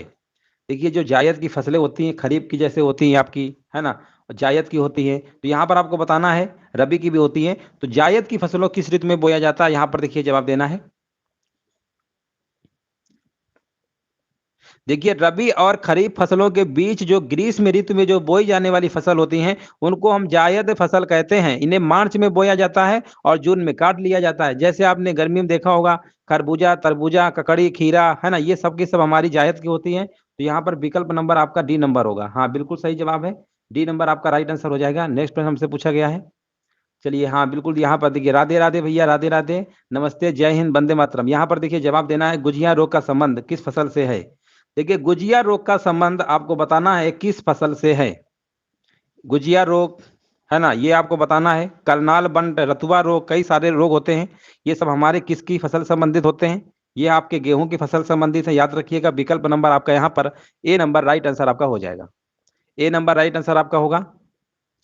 देखिए जो जायद की फसलें होती हैं, खरीफ की जैसे होती हैं आपकी, है ना, जायद की होती है, तो यहाँ पर आपको बताना है रबी की भी होती है। तो जायद की फसलों किस ऋतु में बोया जाता है? यहाँ पर देखिए जवाब देना है। देखिए रबी और खरीफ फसलों के बीच जो ग्रीष्म ऋतु में जो बोई जाने वाली फसल होती हैं, उनको हम जायद फसल कहते हैं। इन्हें मार्च में बोया जाता है और जून में काट लिया जाता है। जैसे आपने गर्मी में देखा होगा, खरबूजा, तरबूजा, ककड़ी, खीरा, है ना, ये सब की सब हमारी जायद की होती हैं। तो यहाँ पर विकल्प नंबर आपका डी नंबर होगा। हाँ बिल्कुल सही जवाब है, डी नंबर आपका राइट आंसर हो जाएगा। नेक्स्ट प्रश्न हमसे पूछा गया है। चलिए हाँ बिल्कुल, यहाँ पर देखिए राधे राधे भैया, राधे राधे, नमस्ते, जय हिंद, वंदे मातरम। यहाँ पर देखिए जवाब देना है, गुजिया रोग का संबंध किस फसल से है? देखिए गुजिया रोग का संबंध आपको बताना है किस फसल से है। गुजिया रोग, है ना, ये आपको बताना है। करनाल बंट, रतुआ रोग, कई सारे रोग होते हैं, ये सब हमारे किसकी फसल संबंधित होते हैं? ये आपके गेहूं की फसल संबंधित है। याद रखिएगा विकल्प नंबर आपका यहाँ पर ए नंबर राइट आंसर आपका हो जाएगा। ए नंबर राइट आंसर आपका होगा।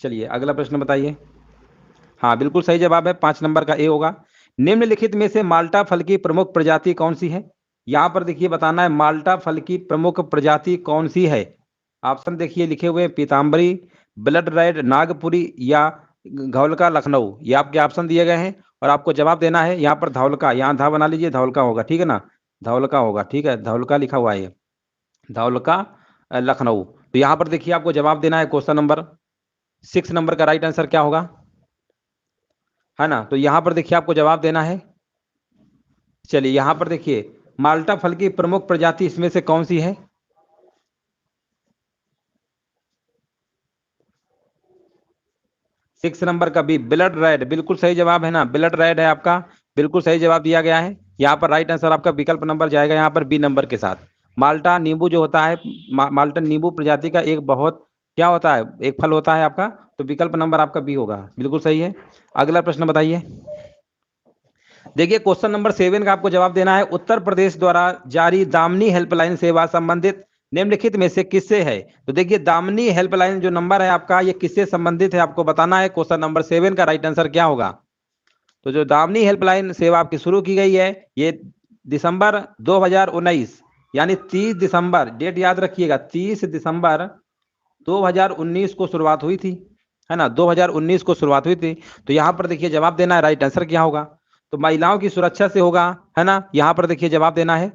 चलिए अगला प्रश्न बताइए। हाँ बिल्कुल सही जवाब है, 5 नंबर का ए होगा। निम्नलिखित में से माल्टा फल की प्रमुख प्रजाति कौन सी है? यहाँ पर देखिए बताना है, माल्टा फल की प्रमुख प्रजाति कौन सी है? ऑप्शन देखिए लिखे हुए, पीताम्बरी, ब्लड रेड, नागपुरी या धौलका लखनऊ, ये आपके ऑप्शन दिए गए हैं। और आपको जवाब देना है यहाँ पर धौलका, यहाँ धा बना लीजिए, धौलका होगा, ठीक है ना, धौलका होगा, ठीक है, धौलका लिखा हुआ है ये, धौलका लखनऊ। तो यहाँ पर देखिए आपको जवाब देना है, क्वेश्चन नंबर 6 नंबर का राइट आंसर क्या होगा, है ना। तो यहाँ पर देखिए आपको जवाब देना है। चलिए यहाँ पर देखिए, माल्टा फल की प्रमुख प्रजाति इसमें से कौन सी है? 6 नंबर का बी, ब्लड रेड, बिल्कुल सही जवाब है ना, ब्लड रेड है आपका, बिल्कुल सही जवाब दिया गया है। यहाँ पर राइट आंसर आपका विकल्प नंबर जाएगा यहाँ पर बी नंबर के साथ। माल्टा नींबू जो होता है, माल्टा नींबू प्रजाति का एक बहुत क्या होता है, एक फल होता है आपका। तो विकल्प नंबर आपका बी होगा, बिल्कुल सही है। अगला प्रश्न बताइए। देखिए क्वेश्चन नंबर 7 का आपको जवाब देना है, उत्तर प्रदेश द्वारा जारी दामिनी हेल्पलाइन सेवा संबंधित निम्नलिखित में से किससे है? तो देखिए दामिनी हेल्पलाइन जो नंबर है आपका, ये किससे संबंधित है आपको बताना है। क्वेश्चन नंबर 7 का राइट आंसर क्या होगा? तो जो दामिनी हेल्पलाइन सेवा आपकी शुरू की गई है, ये दिसंबर 2019, यानी 30 दिसंबर, डेट याद रखिएगा, 30 दिसंबर 2019 को शुरुआत हुई थी, है ना, 2019 को शुरुआत हुई थी। तो यहाँ पर देखिए जवाब देना है, राइट आंसर क्या होगा? तो महिलाओं की सुरक्षा से होगा, है ना, यहाँ पर देखिए जवाब देना है।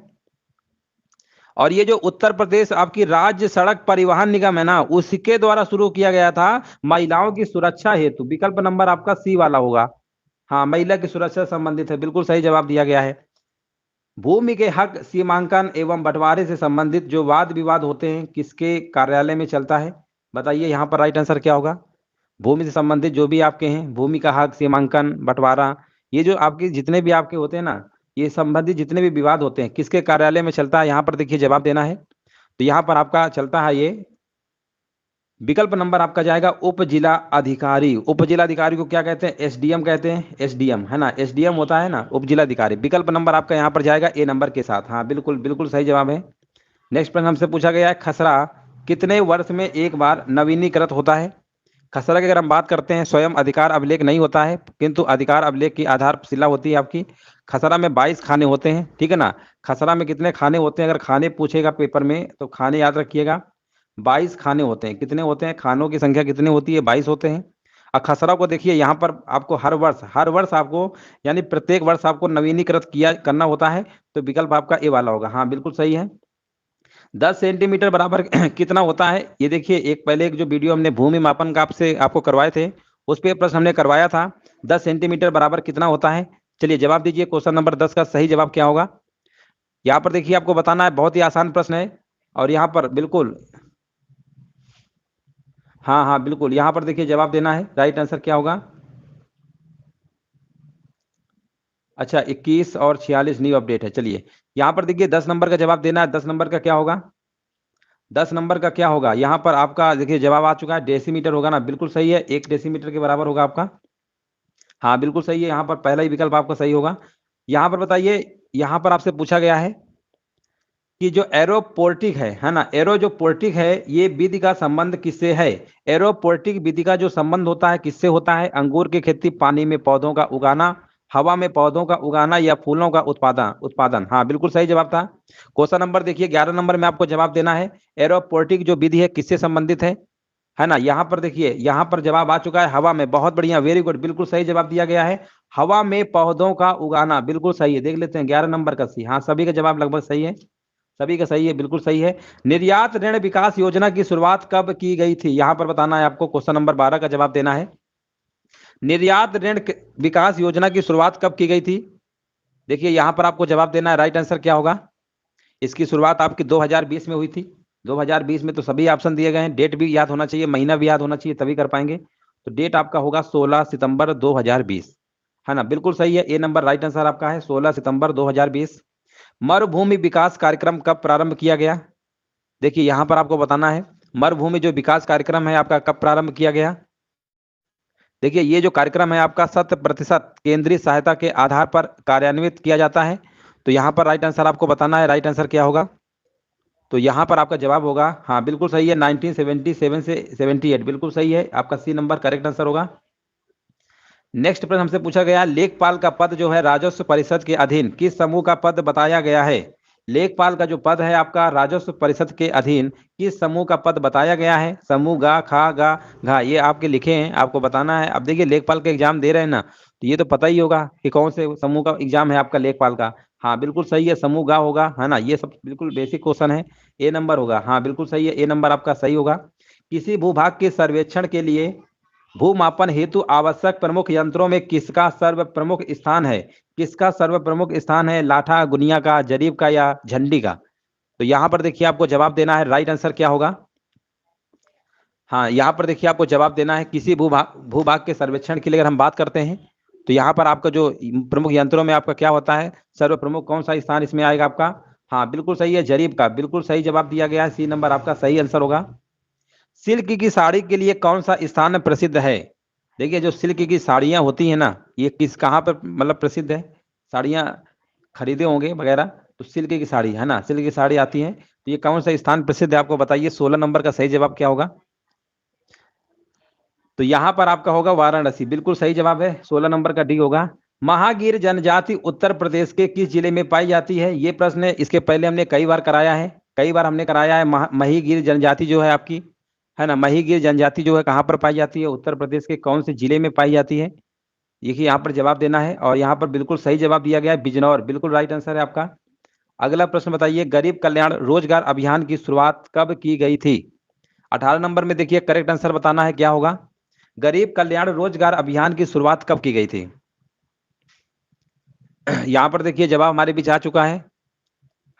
और ये जो उत्तर प्रदेश आपकी राज्य सड़क परिवहन निगम है ना, उसके द्वारा शुरू किया गया था महिलाओं की सुरक्षा हेतु। विकल्प नंबर आपका सी वाला होगा। हाँ महिला की सुरक्षा संबंधित है, बिल्कुल सही जवाब दिया गया है। भूमि के हक सीमांकन एवं बंटवारे से संबंधित जो वाद विवाद होते हैं, किसके कार्यालय में चलता है? बताइए यहाँ पर राइट आंसर क्या होगा? भूमि से संबंधित जो भी आपके हैं, भूमि का हक, सीमांकन, बंटवारा, ये जो आपके जितने भी आपके होते हैं ना, ये संबंधित जितने भी विवाद होते हैं, किसके कार्यालय में चलता है? यहाँ पर देखिए जवाब देना है। तो यहाँ पर आपका चलता है ये विकल्प नंबर आपका जाएगा उप जिला अधिकारी। उप जिला अधिकारी को क्या कहते हैं? एसडीएम कहते हैं। एसडीएम है ना, एसडीएम होता है ना उप जिला अधिकारी। विकल्प नंबर आपका यहाँ पर जाएगा ए नंबर के साथ। हाँ बिल्कुल बिल्कुल सही जवाब है। नेक्स्ट प्रश्न हमसे पूछा गया है, खसरा कितने वर्ष में एक बार नवीनीकृत होता है? खसरा की अगर हम बात करते हैं, स्वयं अधिकार अभिलेख नहीं होता है, किंतु अधिकार अभिलेख की आधारशिला होती है आपकी। खसरा में 22 खाने होते हैं, ठीक है ना। खसरा में कितने खाने होते हैं? अगर खाने पूछेगा पेपर में तो खाने याद रखिएगा, 22 खाने होते हैं। कितने होते हैं? खानों की संख्या कितनी होती है? 22 होते हैं। और खसरा को देखिए यहाँ पर आपको हर वर्ष आपको, यानी प्रत्येक वर्ष आपको नवीनीकृत करना होता है। तो विकल्प आपका ए वाला होगा। हाँ बिल्कुल सही है। 10 सेंटीमीटर बराबर कितना होता है? ये देखिए, पहले एक जो वीडियो हमने भूमि मापन का आपको करवाए थे, उस पे प्रश्न हमने करवाया था, 10 सेंटीमीटर बराबर कितना होता है? चलिए जवाब दीजिए, क्वेश्चन नंबर 10 का सही जवाब क्या होगा? यहाँ पर देखिए आपको बताना है, बहुत ही आसान प्रश्न है। और यहाँ पर बिल्कुल, हाँ हाँ बिल्कुल, यहाँ पर देखिए जवाब देना है, राइट आंसर क्या होगा? अच्छा 21 और 46 न्यू अपडेट है। चलिए यहाँ पर देखिए 10 नंबर का जवाब देना है। 10 नंबर का क्या होगा? 10 नंबर का क्या होगा? यहाँ पर आपका देखिए जवाब आ चुका है, डेसीमीटर होगा ना। बिल्कुल सही है, 1 डेसीमीटर के बराबर होगा आपका। हाँ बिल्कुल सही है, यहाँ पर पहला ही विकल्प आपका सही होगा। यहाँ पर बताइए, यहाँ पर आपसे पूछा गया है कि जो एरोपोर्टिक है ना, एरो जो पोर्टिक है, ये विधि का संबंध किससे है? एरोपोर्टिक विधि का जो संबंध होता है किससे होता है? अंगूर की खेती, पानी में पौधों का उगाना, हवा में पौधों का उगाना, या फूलों का उत्पादन उत्पादन। हाँ बिल्कुल सही जवाब था। क्वेश्चन नंबर देखिए 11 नंबर में आपको जवाब देना है, एरोपोर्टिक जो विधि है किससे संबंधित है ना। यहाँ पर देखिए, यहाँ पर जवाब आ चुका है, हवा में। बहुत बढ़िया, वेरी गुड, बिल्कुल सही जवाब दिया गया है। हवा में पौधों का उगाना, बिल्कुल सही है। देख लेते हैं 11 नंबर का सी। हाँ सभी का जवाब लगभग सही है, सभी का सही है, बिल्कुल सही है। निर्यात ऋण विकास योजना की शुरुआत कब की गई थी? यहां पर बताना है आपको, क्वेश्चन नंबर 12 का जवाब देना है। निर्यात ऋण विकास योजना की शुरुआत कब की गई थी? देखिए यहां पर आपको जवाब देना है, राइट आंसर क्या होगा? इसकी शुरुआत आपकी 2020 में हुई थी। 2020 में तो सभी ऑप्शन दिए गए हैं, डेट भी याद होना चाहिए, महीना भी याद होना चाहिए, तभी कर पाएंगे। तो डेट आपका होगा 16 सितंबर 2020, है ना। बिल्कुल सही है, ए नंबर राइट आंसर आपका है, 16 सितंबर 2020। मरुभूमि विकास कार्यक्रम कब प्रारंभ किया गया? देखिए यहां पर आपको बताना है, मरुभूमि जो विकास कार्यक्रम है आपका कब प्रारंभ किया गया? देखिए ये जो कार्यक्रम है आपका 100% केंद्रीय सहायता के आधार पर कार्यान्वित किया जाता है। तो यहाँ पर राइट आंसर आपको बताना है, राइट आंसर क्या होगा? तो यहाँ पर आपका जवाब होगा, हाँ बिल्कुल सही है, 1977 से 78, बिल्कुल सही है, आपका सी नंबर करेक्ट आंसर होगा। नेक्स्ट प्रश्न हमसे पूछा गया, लेखपाल का पद जो है राजस्व परिषद के अधीन किस समूह का पद बताया गया है? लेखपाल का जो पद है आपका राजस्व परिषद के अधीन किस समूह का पद बताया गया है? समूह गा, खा, गा, घा, ये आपके लिखे हैं, आपको बताना है। अब देखिए लेखपाल का एग्जाम दे रहे हैं ना, तो ये तो पता ही होगा कि कौन से समूह का एग्जाम है आपका लेखपाल का। हाँ बिल्कुल सही है, समूह गा होगा, है ना। ये सब बिल्कुल बेसिक क्वेश्चन है, ए नंबर होगा। हाँ बिल्कुल सही है, ए नंबर आपका सही होगा। किसी भूभाग के सर्वेक्षण के लिए भूमापन हेतु आवश्यक प्रमुख यंत्रों में किसका सर्व प्रमुख स्थान है? किसका सर्व प्रमुख स्थान है? लाठा, गुनिया का, जरीब का, या झंडी का? तो यहाँ पर देखिए आपको जवाब देना है, राइट आंसर क्या होगा? हाँ यहाँ पर देखिए आपको जवाब देना है, किसी भूभाग के सर्वेक्षण के लिए अगर हम बात करते हैं, तो यहाँ पर आपका जो प्रमुख यंत्रों में आपका क्या होता है, सर्व प्रमुख कौन सा स्थान इसमें आएगा आपका? हाँ बिल्कुल सही है, जरीब का, बिल्कुल सही जवाब दिया गया है, सी नंबर आपका सही आंसर होगा। सिल्क की साड़ी के लिए कौन सा स्थान प्रसिद्ध है? देखिए जो सिल्क की साड़ियाँ होती हैं ना, ये कहाँ पर मतलब प्रसिद्ध है? साड़ियाँ खरीदे होंगे वगैरह, तो सिल्क की साड़ी है ना, सिल्क की साड़ी आती है, तो ये कौन सा स्थान प्रसिद्ध है आपको बताइए। 16 नंबर का सही जवाब क्या होगा? तो यहाँ पर आपका होगा वाराणसी, बिल्कुल सही जवाब है, 16 नंबर का डी होगा। महागीर जनजाति उत्तर प्रदेश के किस जिले में पाई जाती है? ये प्रश्न है, इसके पहले हमने कई बार कराया है, कई बार हमने कराया है। महीगीर जनजाति जो है आपकी, है ना, महीगीर जनजाति जो है कहाँ पर पाई जाती है? उत्तर प्रदेश के कौन से जिले में पाई जाती है? देखिए यहाँ पर जवाब देना है, और यहाँ पर बिल्कुल सही जवाब दिया गया है, बिजनौर, बिल्कुल राइट आंसर है आपका। अगला प्रश्न बताइए, गरीब कल्याण रोजगार अभियान की शुरुआत कब की गई थी? 18 नंबर में देखिए करेक्ट आंसर बताना है, क्या होगा? गरीब कल्याण रोजगार अभियान की शुरुआत कब की गई थी? यहाँ पर देखिए जवाब हमारे बीच आ चुका है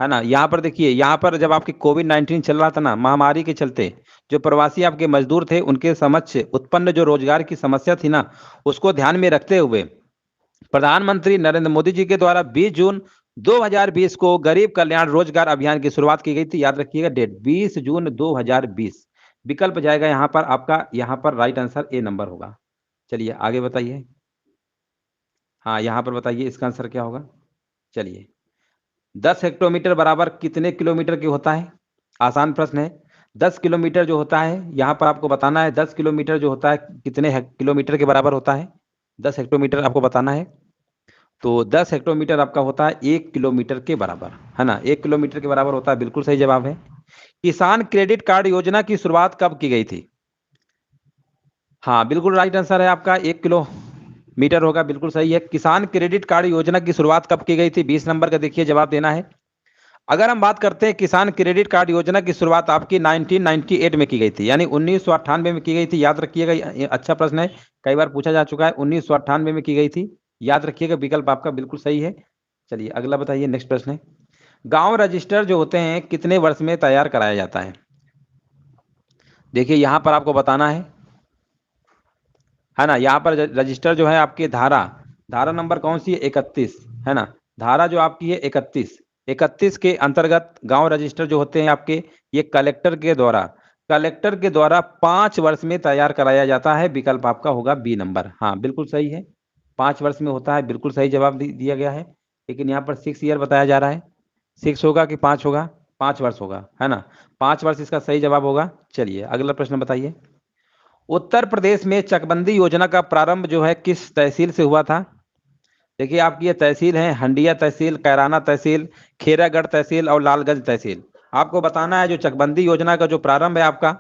ना। यहाँ पर देखिए, यहाँ पर जब आपकी कोविड-19 चल रहा था ना, महामारी के चलते जो प्रवासी आपके मजदूर थे, उनके समक्ष उत्पन्न जो रोजगार की समस्या थी ना, उसको ध्यान में रखते हुए प्रधानमंत्री नरेंद्र मोदी जी के द्वारा 20 जून 2020 को गरीब कल्याण रोजगार अभियान की शुरुआत की गई थी। याद रखिएगा डेट, 20 जून 2020, विकल्प जाएगा यहाँ पर आपका, यहाँ पर राइट आंसर ए नंबर होगा। चलिए आगे बताइए। हाँ, यहाँ पर बताइए इसका आंसर क्या होगा। चलिए, 10 हेक्टोमीटर बराबर कितने किलोमीटर की होता है? आसान प्रश्न है। 10 किलोमीटर जो होता है, यहाँ पर आपको बताना है 10 किलोमीटर जो होता है कितने किलोमीटर के बराबर होता है? 10 हेक्टोमीटर आपको बताना है। तो 10 हेक्टोमीटर आपका होता है 1 किलोमीटर के बराबर, है ना? 1 किलोमीटर के बराबर होता है, बिल्कुल सही जवाब है। किसान क्रेडिट कार्ड योजना की शुरुआत कब की गई थी? हाँ, बिल्कुल राइट आंसर है आपका, 1 किलोमीटर होगा, बिल्कुल सही है। किसान क्रेडिट कार्ड योजना की शुरुआत कब की गई थी? 20 नंबर का देखिए जवाब देना है। अगर हम बात करते हैं किसान क्रेडिट कार्ड योजना की शुरुआत आपकी 1998 में की गई थी, यानी 1998 में की गई थी। याद रखिएगा, ये अच्छा प्रश्न है, कई बार पूछा जा चुका है। 1998 में की गई थी, याद रखिएगा, विकल्प आपका बिल्कुल सही है। चलिए अगला बताइए, नेक्स्ट प्रश्न है। गांव रजिस्टर जो होते हैं कितने वर्ष में तैयार कराया जाता है? देखिए यहाँ पर आपको बताना है ना? यहाँ पर रजिस्टर जो है आपके धारा नंबर कौन सी है? 31, है ना? धारा जो आपकी है 31 के अंतर्गत गांव रजिस्टर जो होते हैं आपके, ये कलेक्टर के द्वारा 5 वर्ष में तैयार कराया जाता है। विकल्प आपका होगा बी नंबर। हाँ, बिल्कुल सही है, 5 वर्ष में होता है, बिल्कुल सही जवाब दिया गया है। लेकिन यहाँ पर 6 ईयर बताया जा रहा है, 6 होगा कि 5 होगा? 5 वर्ष होगा, है ना? 5 वर्ष इसका सही जवाब होगा। चलिए अगला प्रश्न बताइए। उत्तर प्रदेश में चकबंदी योजना का प्रारंभ जो है किस तहसील से हुआ था? देखिए आपकी ये तहसील है, हंडिया तहसील, कैराना तहसील, खेरागढ़ तहसील और लालगंज तहसील। आपको बताना है जो चकबंदी योजना का जो प्रारंभ है आपका,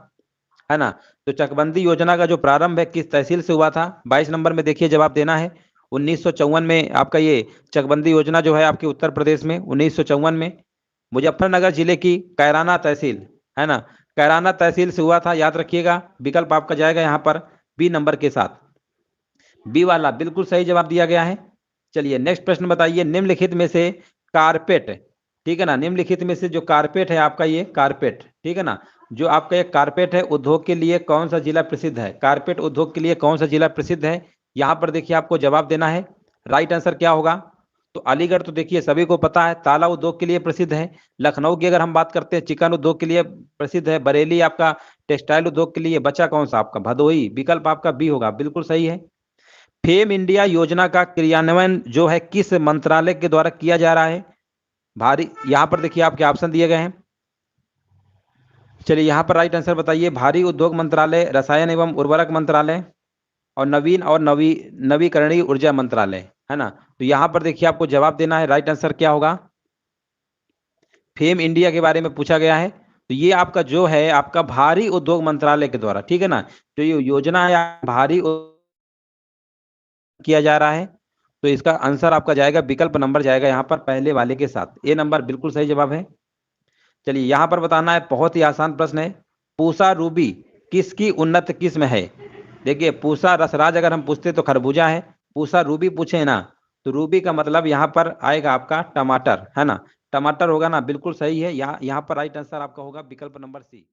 है ना? तो चकबंदी योजना का जो प्रारंभ है किस तहसील से हुआ था? 22 नंबर में देखिए जवाब देना है। 1954 में आपका ये चकबंदी योजना जो है आपके उत्तर प्रदेश में 1954 में मुजफ्फरनगर जिले की कैराना तहसील, है ना? कैराना तहसील से हुआ था, याद रखिएगा। विकल्प आपका जाएगा यहाँ पर बी नंबर के साथ, बी वाला बिल्कुल सही जवाब दिया गया है। चलिए नेक्स्ट प्रश्न बताइए। निम्नलिखित में से कारपेट, ठीक है ना, निम्नलिखित में से जो कारपेट है आपका, ये कारपेट, ठीक है ना, जो आपका ये कारपेट है उद्योग के लिए कौन सा जिला प्रसिद्ध है? कारपेट उद्योग के लिए कौन सा जिला प्रसिद्ध है? यहाँ पर देखिए आपको जवाब देना है, राइट आंसर क्या होगा? तो अलीगढ़ तो देखिए सभी को पता है, ताला उद्योग के लिए प्रसिद्ध है। लखनऊ की अगर हम बात करते हैं, चिकन उद्योग के लिए प्रसिद्ध है। बरेली आपका टेक्सटाइल उद्योग के लिए। बचा कौन सा आपका? भदोही। विकल्प आपका बी होगा, बिल्कुल सही है। फेम इंडिया योजना का क्रियान्वयन जो है किस मंत्रालय के द्वारा किया जा रहा है? भारी, यहाँ पर देखिए आपके ऑप्शन दिए गए हैं। चलिए यहाँ पर राइट आंसर बताइए। भारी उद्योग मंत्रालय, रसायन एवं उर्वरक मंत्रालय और नवीकरणीय ऊर्जा मंत्रालय, है ना? तो यहाँ पर देखिए आपको जवाब देना है, राइट आंसर क्या होगा? फेम इंडिया के बारे में पूछा गया है, तो ये आपका जो है आपका भारी उद्योग मंत्रालय के द्वारा, ठीक है ना, जो ये योजना है भारी किया जा रहा है। तो इसका आंसर आपका जाएगा, विकल्प नंबर जाएगा यहाँ पर पहले वाले के साथ, ए नंबर बिल्कुल सही जवाब है। चलिए यहाँ पर बताना है, बहुत ही आसान प्रश्न है। पूसा रूबी किसकी उन्नत किस्म है? देखिए पूसा रसराज अगर हम पूछते तो खरबूजा है, पूसा रूबी पूछे ना तो रूबी का मतलब यहाँ पर आएगा आपका टमाटर, है ना? टमाटर होगा ना, बिल्कुल सही है। यहाँ पर राइट आंसर आपका होगा विकल्प नंबर सी।